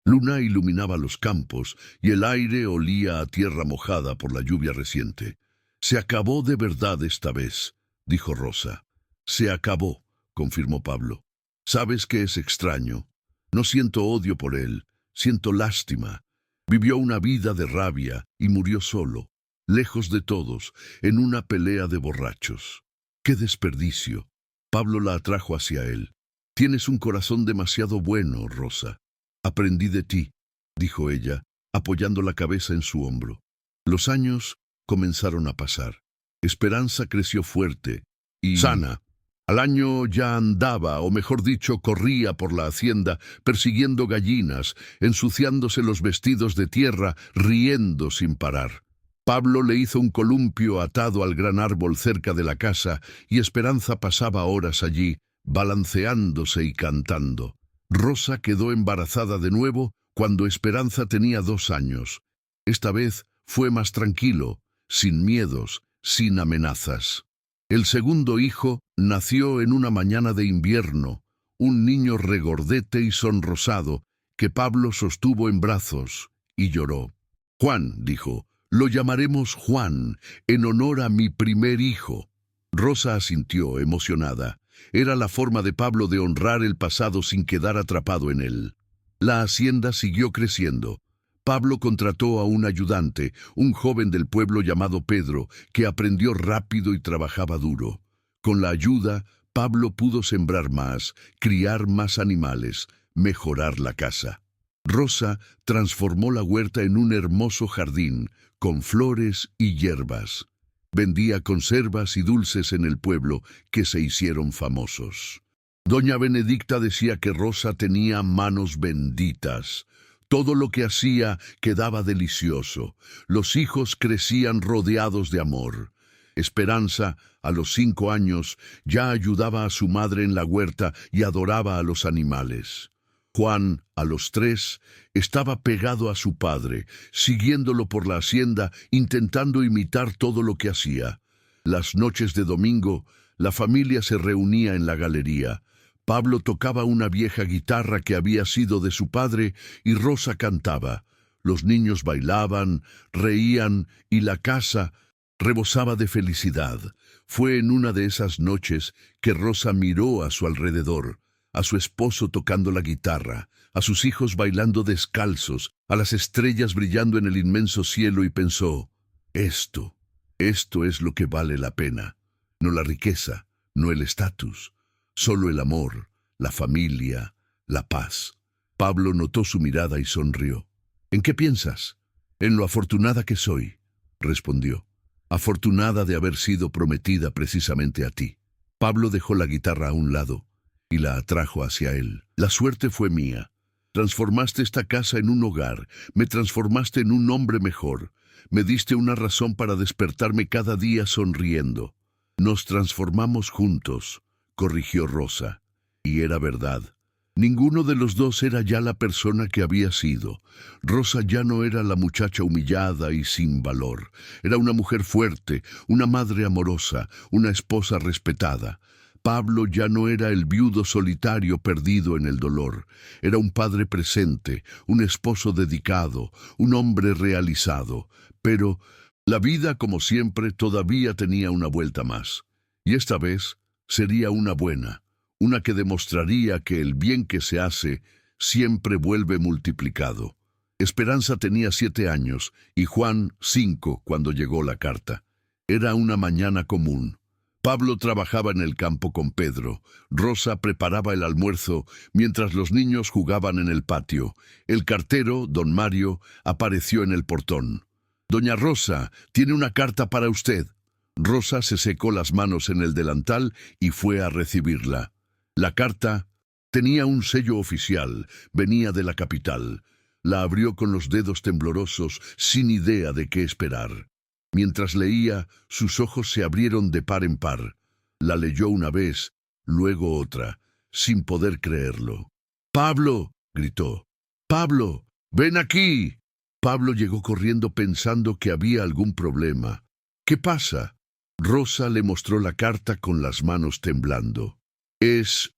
luna iluminaba los campos y el aire olía a tierra mojada por la lluvia reciente. «Se acabó de verdad esta vez», dijo Rosa. «Se acabó», confirmó Pablo. «¿Sabes qué es extraño? No siento odio por él, siento lástima. Vivió una vida de rabia y murió solo, lejos de todos, en una pelea de borrachos. ¡Qué desperdicio!». Pablo la atrajo hacia él. «Tienes un corazón demasiado bueno, Rosa. Aprendí de ti», dijo ella, apoyando la cabeza en su hombro. Los años comenzaron a pasar. Esperanza creció fuerte y sana. Al año ya andaba, o mejor dicho, corría por la hacienda, persiguiendo gallinas, ensuciándose los vestidos de tierra, riendo sin parar. Pablo le hizo un columpio atado al gran árbol cerca de la casa, y Esperanza pasaba horas allí, balanceándose y cantando. Rosa quedó embarazada de nuevo cuando Esperanza tenía 2 años. Esta vez fue más tranquilo, sin miedos, sin amenazas. El segundo hijo nació en una mañana de invierno, un niño regordete y sonrosado que Pablo sostuvo en brazos y lloró. «Juan», dijo, «lo llamaremos Juan, en honor a mi primer hijo». Rosa asintió, emocionada. Era la forma de Pablo de honrar el pasado sin quedar atrapado en él. La hacienda siguió creciendo. Pablo contrató a un ayudante, un joven del pueblo llamado Pedro, que aprendió rápido y trabajaba duro. Con la ayuda, Pablo pudo sembrar más, criar más animales, mejorar la casa. Rosa transformó la huerta en un hermoso jardín, con flores y hierbas. Vendía conservas y dulces en el pueblo, que se hicieron famosos. Doña Benedicta decía que Rosa tenía manos benditas. Todo lo que hacía quedaba delicioso. Los hijos crecían rodeados de amor. Esperanza, a los 5 años, ya ayudaba a su madre en la huerta y adoraba a los animales. Juan, a los 3, estaba pegado a su padre, siguiéndolo por la hacienda, intentando imitar todo lo que hacía. Las noches de domingo, la familia se reunía en la galería. Pablo tocaba una vieja guitarra que había sido de su padre y Rosa cantaba. Los niños bailaban, reían y la casa rebosaba de felicidad. Fue en una de esas noches que Rosa miró a su alrededor, a su esposo tocando la guitarra, a sus hijos bailando descalzos, a las estrellas brillando en el inmenso cielo y pensó, esto es lo que vale la pena. no la riqueza, no el estatus, solo el amor, la familia, la paz. Pablo notó su mirada y sonrió. ¿En qué piensas? En lo afortunada que soy, respondió. Afortunada de haber sido prometida precisamente a ti. Pablo dejó la guitarra a un lado y la atrajo hacia él. La suerte fue mía. Transformaste esta casa en un hogar, me transformaste en un hombre mejor, me diste una razón para despertarme cada día sonriendo. Nos transformamos juntos, corrigió Rosa, y era verdad. Ninguno de los dos era ya la persona que había sido. Rosa ya no era la muchacha humillada y sin valor. Era una mujer fuerte, una madre amorosa, una esposa respetada. Pablo ya no era el viudo solitario perdido en el dolor. Era un padre presente, un esposo dedicado, un hombre realizado. Pero la vida, como siempre, todavía tenía una vuelta más. Y esta vez sería una buena, una que demostraría que el bien que se hace siempre vuelve multiplicado. Esperanza tenía 7 años y Juan 5 cuando llegó la carta. Era una mañana común. Pablo trabajaba en el campo con Pedro. Rosa preparaba el almuerzo mientras los niños jugaban en el patio. El cartero, don Mario, apareció en el portón. «Doña Rosa, tiene una carta para usted». Rosa se secó las manos en el delantal y fue a recibirla. La carta tenía un sello oficial, venía de la capital. La abrió con los dedos temblorosos, sin idea de qué esperar. Mientras leía, sus ojos se abrieron de par en par. La leyó una vez, luego otra, sin poder creerlo. «¡Pablo!», gritó. «¡Pablo! ¡Ven aquí!». Pablo llegó corriendo pensando que había algún problema. «¿Qué pasa?». Rosa le mostró la carta con las manos temblando. Es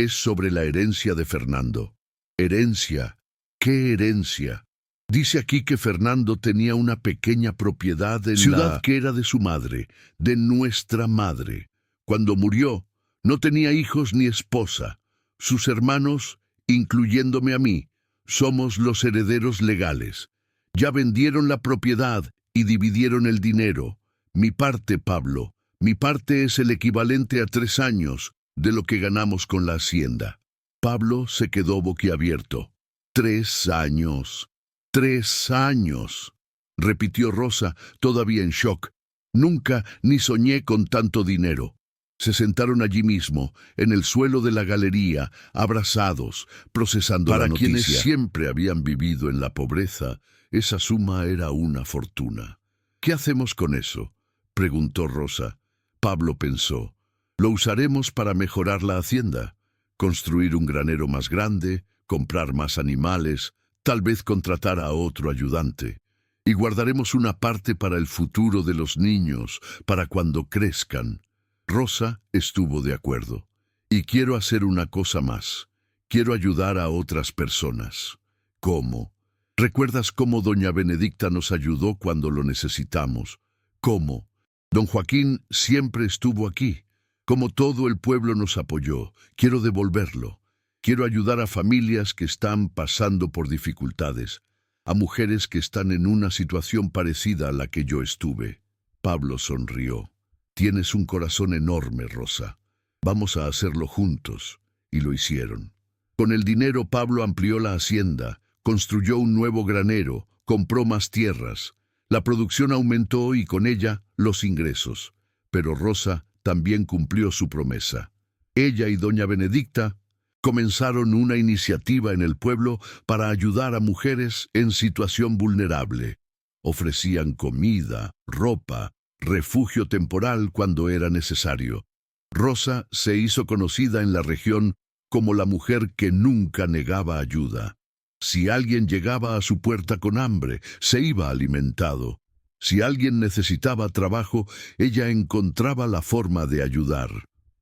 sobre la herencia de Fernando». «¿Herencia? ¿Qué herencia?». «Dice aquí que Fernando tenía una pequeña propiedad en ciudad que era de su madre, de nuestra madre. Cuando murió, no tenía hijos ni esposa. Sus hermanos, incluyéndome a mí, somos los herederos legales. Ya vendieron la propiedad y dividieron el dinero. Mi parte, Pablo, mi parte es el equivalente a 3 años de lo que ganamos con la hacienda». Pablo se quedó boquiabierto. 3 años. 3 años, repitió Rosa, todavía en shock. Nunca ni soñé con tanto dinero. Se sentaron allí mismo, en el suelo de la galería, abrazados, procesando la noticia. Para quienes siempre habían vivido en la pobreza, esa suma era una fortuna. «¿Qué hacemos con eso?», preguntó Rosa. Pablo pensó. «Lo usaremos para mejorar la hacienda, construir un granero más grande, comprar más animales, tal vez contratar a otro ayudante. Y guardaremos una parte para el futuro de los niños, para cuando crezcan». Rosa estuvo de acuerdo. «Y quiero hacer una cosa más. Quiero ayudar a otras personas». «¿Cómo?». «¿Recuerdas cómo doña Benedicta nos ayudó cuando lo necesitamos? ¿Cómo? Don Joaquín siempre estuvo aquí. Como todo el pueblo nos apoyó. Quiero devolverlo. Quiero ayudar a familias que están pasando por dificultades, a mujeres que están en una situación parecida a la que yo estuve». Pablo sonrió. «Tienes un corazón enorme, Rosa. Vamos a hacerlo juntos». Y lo hicieron. Con el dinero Pablo amplió la hacienda, construyó un nuevo granero, compró más tierras. La producción aumentó y con ella los ingresos. Pero Rosa también cumplió su promesa. Ella y doña Benedicta comenzaron una iniciativa en el pueblo para ayudar a mujeres en situación vulnerable. Ofrecían comida, ropa, refugio temporal cuando era necesario. Rosa se hizo conocida en la región como la mujer que nunca negaba ayuda. Si alguien llegaba a su puerta con hambre, se iba alimentado. Si alguien necesitaba trabajo, ella encontraba la forma de ayudar.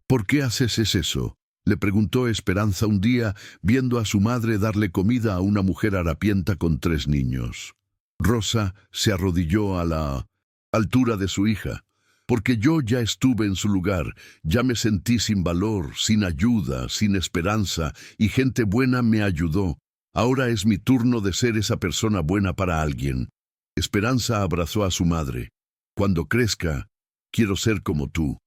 «¿Por qué haces eso?», le preguntó Esperanza un día, viendo a su madre darle comida a una mujer harapienta con 3 niños. Rosa se arrodilló a la altura de su hija. «Porque yo ya estuve en su lugar, ya me sentí sin valor, sin ayuda, sin esperanza, y gente buena me ayudó. Ahora es mi turno de ser esa persona buena para alguien». Esperanza abrazó a su madre. «Cuando crezca, quiero ser como tú».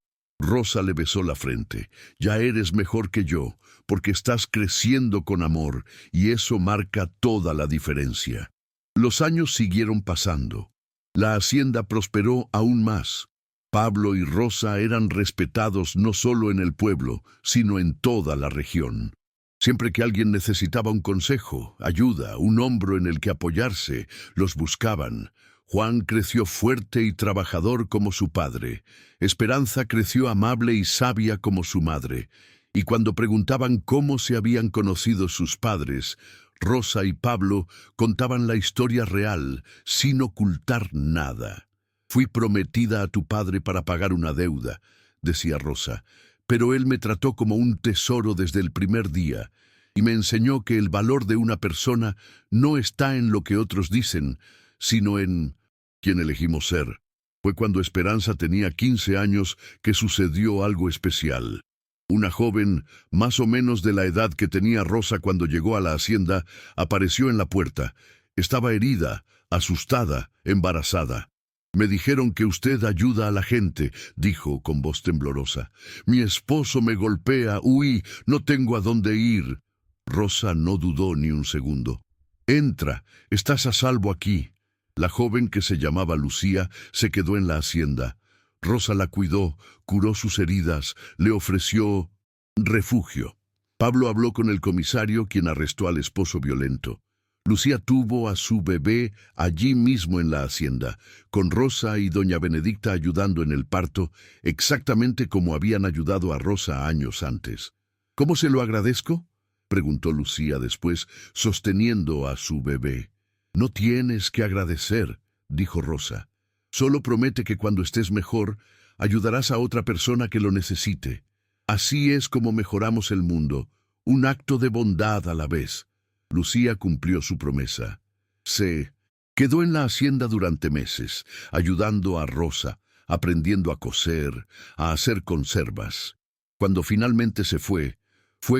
Rosa le besó la frente. Ya eres mejor que yo, porque estás creciendo con amor, y eso marca toda la diferencia. Los años siguieron pasando. La hacienda prosperó aún más. Pablo y Rosa eran respetados no solo en el pueblo, sino en toda la región. Siempre que alguien necesitaba un consejo, ayuda, un hombro en el que apoyarse, los buscaban. Juan creció fuerte y trabajador como su padre. Esperanza creció amable y sabia como su madre. Y cuando preguntaban cómo se habían conocido sus padres, Rosa y Pablo contaban la historia real, sin ocultar nada. «Fui prometida a tu padre para pagar una deuda», decía Rosa, «pero él me trató como un tesoro desde el primer día y me enseñó que el valor de una persona no está en lo que otros dicen, sino en quién elegimos ser». Fue cuando Esperanza tenía 15 años que sucedió algo especial. Una joven, más o menos de la edad que tenía Rosa cuando llegó a la hacienda, apareció en la puerta. Estaba herida, asustada, embarazada. «Me dijeron que usted ayuda a la gente», dijo con voz temblorosa. «Mi esposo me golpea, huí, no tengo a dónde ir». Rosa no dudó ni un segundo. «Entra, estás a salvo aquí». La joven, que se llamaba Lucía, se quedó en la hacienda. Rosa la cuidó, curó sus heridas, le ofreció refugio. Pablo habló con el comisario, quien arrestó al esposo violento. Lucía tuvo a su bebé allí mismo en la hacienda, con Rosa y doña Benedicta ayudando en el parto, exactamente como habían ayudado a Rosa años antes. «¿Cómo se lo agradezco?», preguntó Lucía después, sosteniendo a su bebé. «No tienes que agradecer», dijo Rosa. «Solo promete que cuando estés mejor, ayudarás a otra persona que lo necesite. Así es como mejoramos el mundo, un acto de bondad a la vez». Lucía cumplió su promesa. Se quedó en la hacienda durante meses, ayudando a Rosa, aprendiendo a coser, a hacer conservas. Cuando finalmente se fue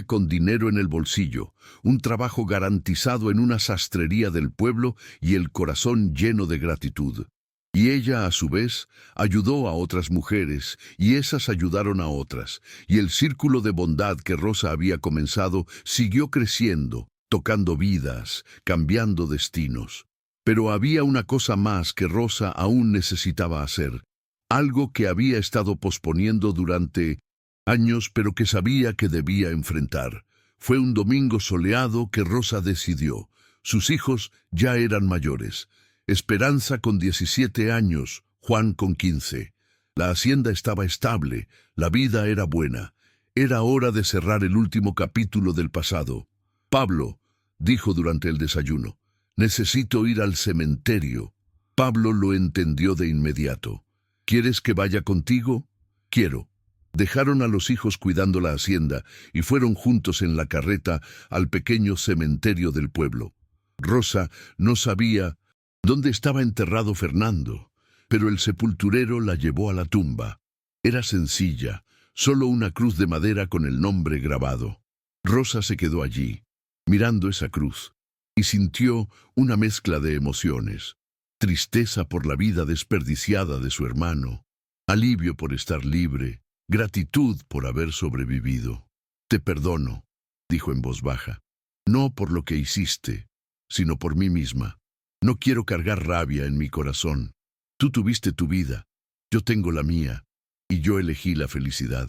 con dinero en el bolsillo, un trabajo garantizado en una sastrería del pueblo y el corazón lleno de gratitud. Y ella, a su vez, ayudó a otras mujeres, y esas ayudaron a otras, y el círculo de bondad que Rosa había comenzado siguió creciendo, tocando vidas, cambiando destinos. Pero había una cosa más que Rosa aún necesitaba hacer, algo que había estado posponiendo durante años, pero que sabía que debía enfrentar. Fue un domingo soleado que Rosa decidió. Sus hijos ya eran mayores. Esperanza con 17 años, Juan con 15. La hacienda estaba estable, la vida era buena. Era hora de cerrar el último capítulo del pasado. «Pablo», dijo durante el desayuno, «necesito ir al cementerio». Pablo lo entendió de inmediato. «¿Quieres que vaya contigo?». «Quiero». Dejaron a los hijos cuidando la hacienda y fueron juntos en la carreta al pequeño cementerio del pueblo. Rosa no sabía dónde estaba enterrado Fernando, pero el sepulturero la llevó a la tumba. Era sencilla, solo una cruz de madera con el nombre grabado. Rosa se quedó allí, mirando esa cruz, y sintió una mezcla de emociones: tristeza por la vida desperdiciada de su hermano, alivio por estar libre, gratitud por haber sobrevivido. «Te perdono», dijo en voz baja, «no por lo que hiciste, sino por mí misma. No quiero cargar rabia en mi corazón. Tú tuviste tu vida, yo tengo la mía, y yo elegí la felicidad».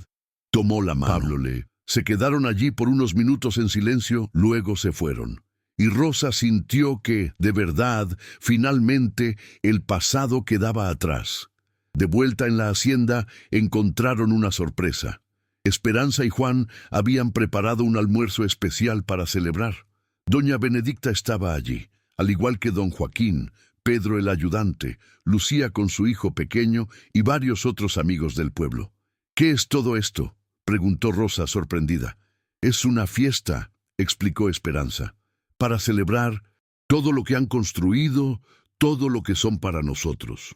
Tomó la mano. Pablo se quedaron allí por unos minutos en silencio, luego se fueron. Y Rosa sintió que, de verdad, finalmente, el pasado quedaba atrás. De vuelta en la hacienda, encontraron una sorpresa. Esperanza y Juan habían preparado un almuerzo especial para celebrar. Doña Benedicta estaba allí, al igual que don Joaquín, Pedro el ayudante, Lucía con su hijo pequeño y varios otros amigos del pueblo. «¿Qué es todo esto?», preguntó Rosa sorprendida. «Es una fiesta», explicó Esperanza, «para celebrar todo lo que han construido, todo lo que son para nosotros».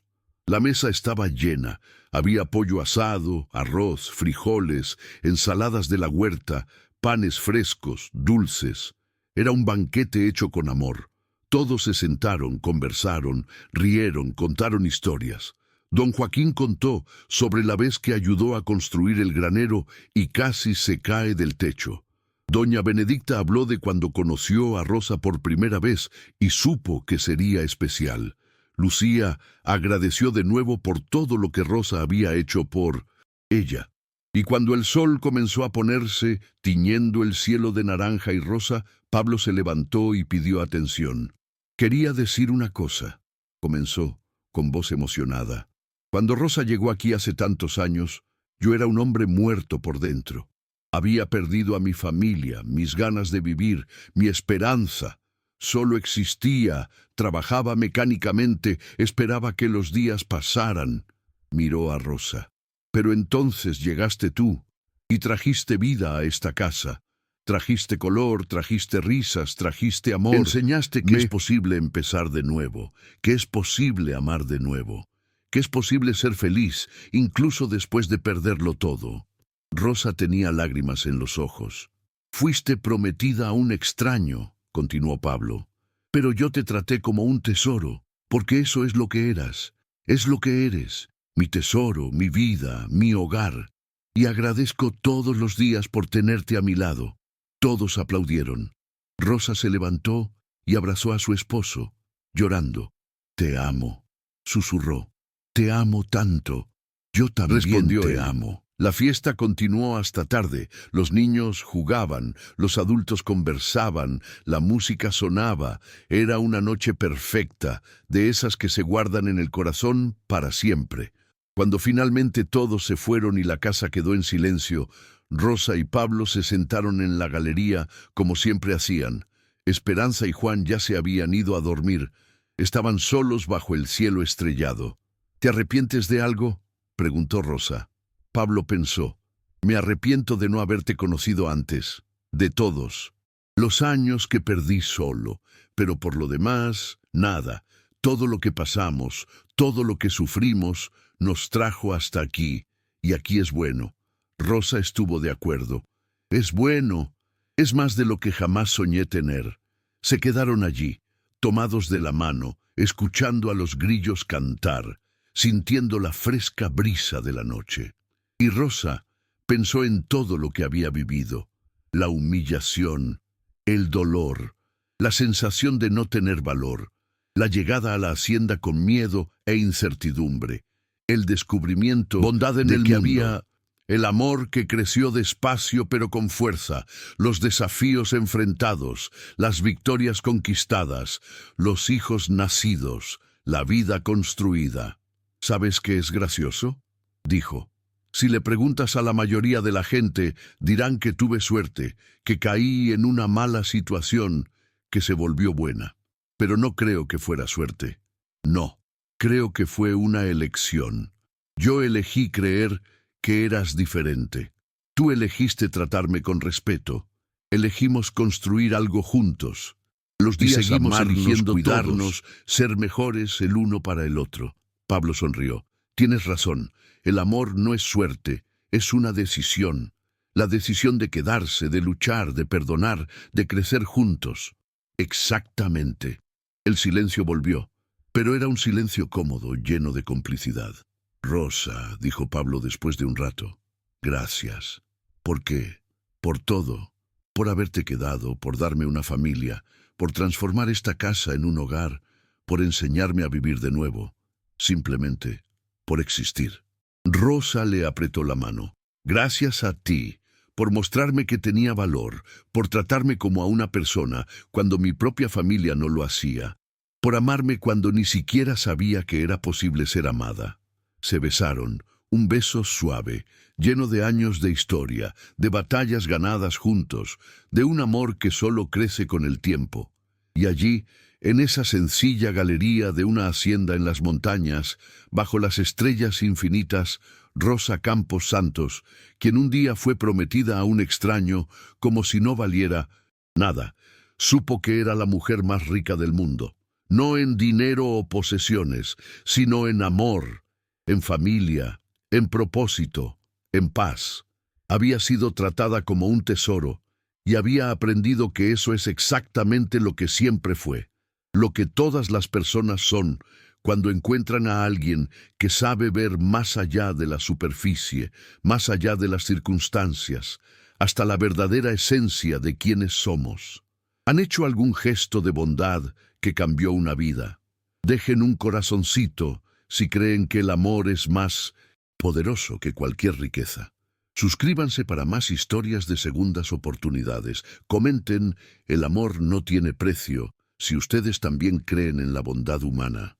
La mesa estaba llena. Había pollo asado, arroz, frijoles, ensaladas de la huerta, panes frescos, dulces. Era un banquete hecho con amor. Todos se sentaron, conversaron, rieron, contaron historias. Don Joaquín contó sobre la vez que ayudó a construir el granero y casi se cae del techo. Doña Benedicta habló de cuando conoció a Rosa por primera vez y supo que sería especial. Lucía agradeció de nuevo por todo lo que Rosa había hecho por ella. Y cuando el sol comenzó a ponerse, tiñendo el cielo de naranja y rosa, Pablo se levantó y pidió atención. «Quería decir una cosa», comenzó, con voz emocionada. «Cuando Rosa llegó aquí hace tantos años, yo era un hombre muerto por dentro. Había perdido a mi familia, mis ganas de vivir, mi esperanza. Solo existía, trabajaba mecánicamente, esperaba que los días pasaran». Miró a Rosa. «Pero entonces llegaste tú y trajiste vida a esta casa. Trajiste color, trajiste risas, trajiste amor. Enseñaste que es posible empezar de nuevo, que es posible amar de nuevo, que es posible ser feliz, incluso después de perderlo todo». Rosa tenía lágrimas en los ojos. «Fuiste prometida a un extraño», continuó Pablo, «pero yo te traté como un tesoro, porque eso es lo que eras, es lo que eres, mi tesoro, mi vida, mi hogar, y agradezco todos los días por tenerte a mi lado». Todos aplaudieron. Rosa se levantó y abrazó a su esposo, llorando. «Te amo», susurró. «Te amo tanto». «Yo también», respondió te amo. La fiesta continuó hasta tarde. Los niños jugaban, los adultos conversaban, la música sonaba. Era una noche perfecta, de esas que se guardan en el corazón para siempre. Cuando finalmente todos se fueron y la casa quedó en silencio, Rosa y Pablo se sentaron en la galería como siempre hacían. Esperanza y Juan ya se habían ido a dormir. Estaban solos bajo el cielo estrellado. «¿Te arrepientes de algo?», preguntó Rosa. Pablo pensó. «Me arrepiento de no haberte conocido antes, de todos. Los años que perdí solo, pero por lo demás, nada. Todo lo que pasamos, todo lo que sufrimos, nos trajo hasta aquí, y aquí es bueno». Rosa estuvo de acuerdo. «Es bueno, es más de lo que jamás soñé tener». Se quedaron allí, tomados de la mano, escuchando a los grillos cantar, sintiendo la fresca brisa de la noche. Y Rosa pensó en todo lo que había vivido, la humillación, el dolor, la sensación de no tener valor, la llegada a la hacienda con miedo e incertidumbre, el descubrimiento bondad en el que había el amor que creció despacio pero con fuerza, los desafíos enfrentados, las victorias conquistadas, los hijos nacidos, la vida construida. «¿Sabes qué es gracioso?», dijo. «Si le preguntas a la mayoría de la gente, dirán que tuve suerte, que caí en una mala situación que se volvió buena. Pero no creo que fuera suerte. No, creo que fue una elección. Yo elegí creer que eras diferente. Tú elegiste tratarme con respeto. Elegimos construir algo juntos. Los días seguimos amarnos, eligiendo cuidarnos, ser mejores el uno para el otro». Pablo sonrió. «Tienes razón. El amor no es suerte, es una decisión. La decisión de quedarse, de luchar, de perdonar, de crecer juntos». «Exactamente». El silencio volvió, pero era un silencio cómodo, lleno de complicidad. «Rosa», dijo Pablo después de un rato, «gracias». «¿Por qué?». «Por todo. Por haberte quedado, por darme una familia, por transformar esta casa en un hogar, por enseñarme a vivir de nuevo. Simplemente por existir». Rosa le apretó la mano. «Gracias a ti, por mostrarme que tenía valor, por tratarme como a una persona cuando mi propia familia no lo hacía, por amarme cuando ni siquiera sabía que era posible ser amada». Se besaron, un beso suave, lleno de años de historia, de batallas ganadas juntos, de un amor que solo crece con el tiempo. Y allí, en esa sencilla galería de una hacienda en las montañas, bajo las estrellas infinitas, Rosa Campos Santos, quien un día fue prometida a un extraño como si no valiera nada, supo que era la mujer más rica del mundo, no en dinero o posesiones, sino en amor, en familia, en propósito, en paz. Había sido tratada como un tesoro y había aprendido que eso es exactamente lo que siempre fue, lo que todas las personas son Cuando encuentran a alguien que sabe ver más allá de la superficie, más allá de las circunstancias, hasta la verdadera esencia de quienes somos. ¿Han hecho algún gesto de bondad que cambió una vida? Dejen un corazoncito si creen que el amor es más poderoso que cualquier riqueza. Suscríbanse para más historias de segundas oportunidades. Comenten, el amor no tiene precio, si ustedes también creen en la bondad humana.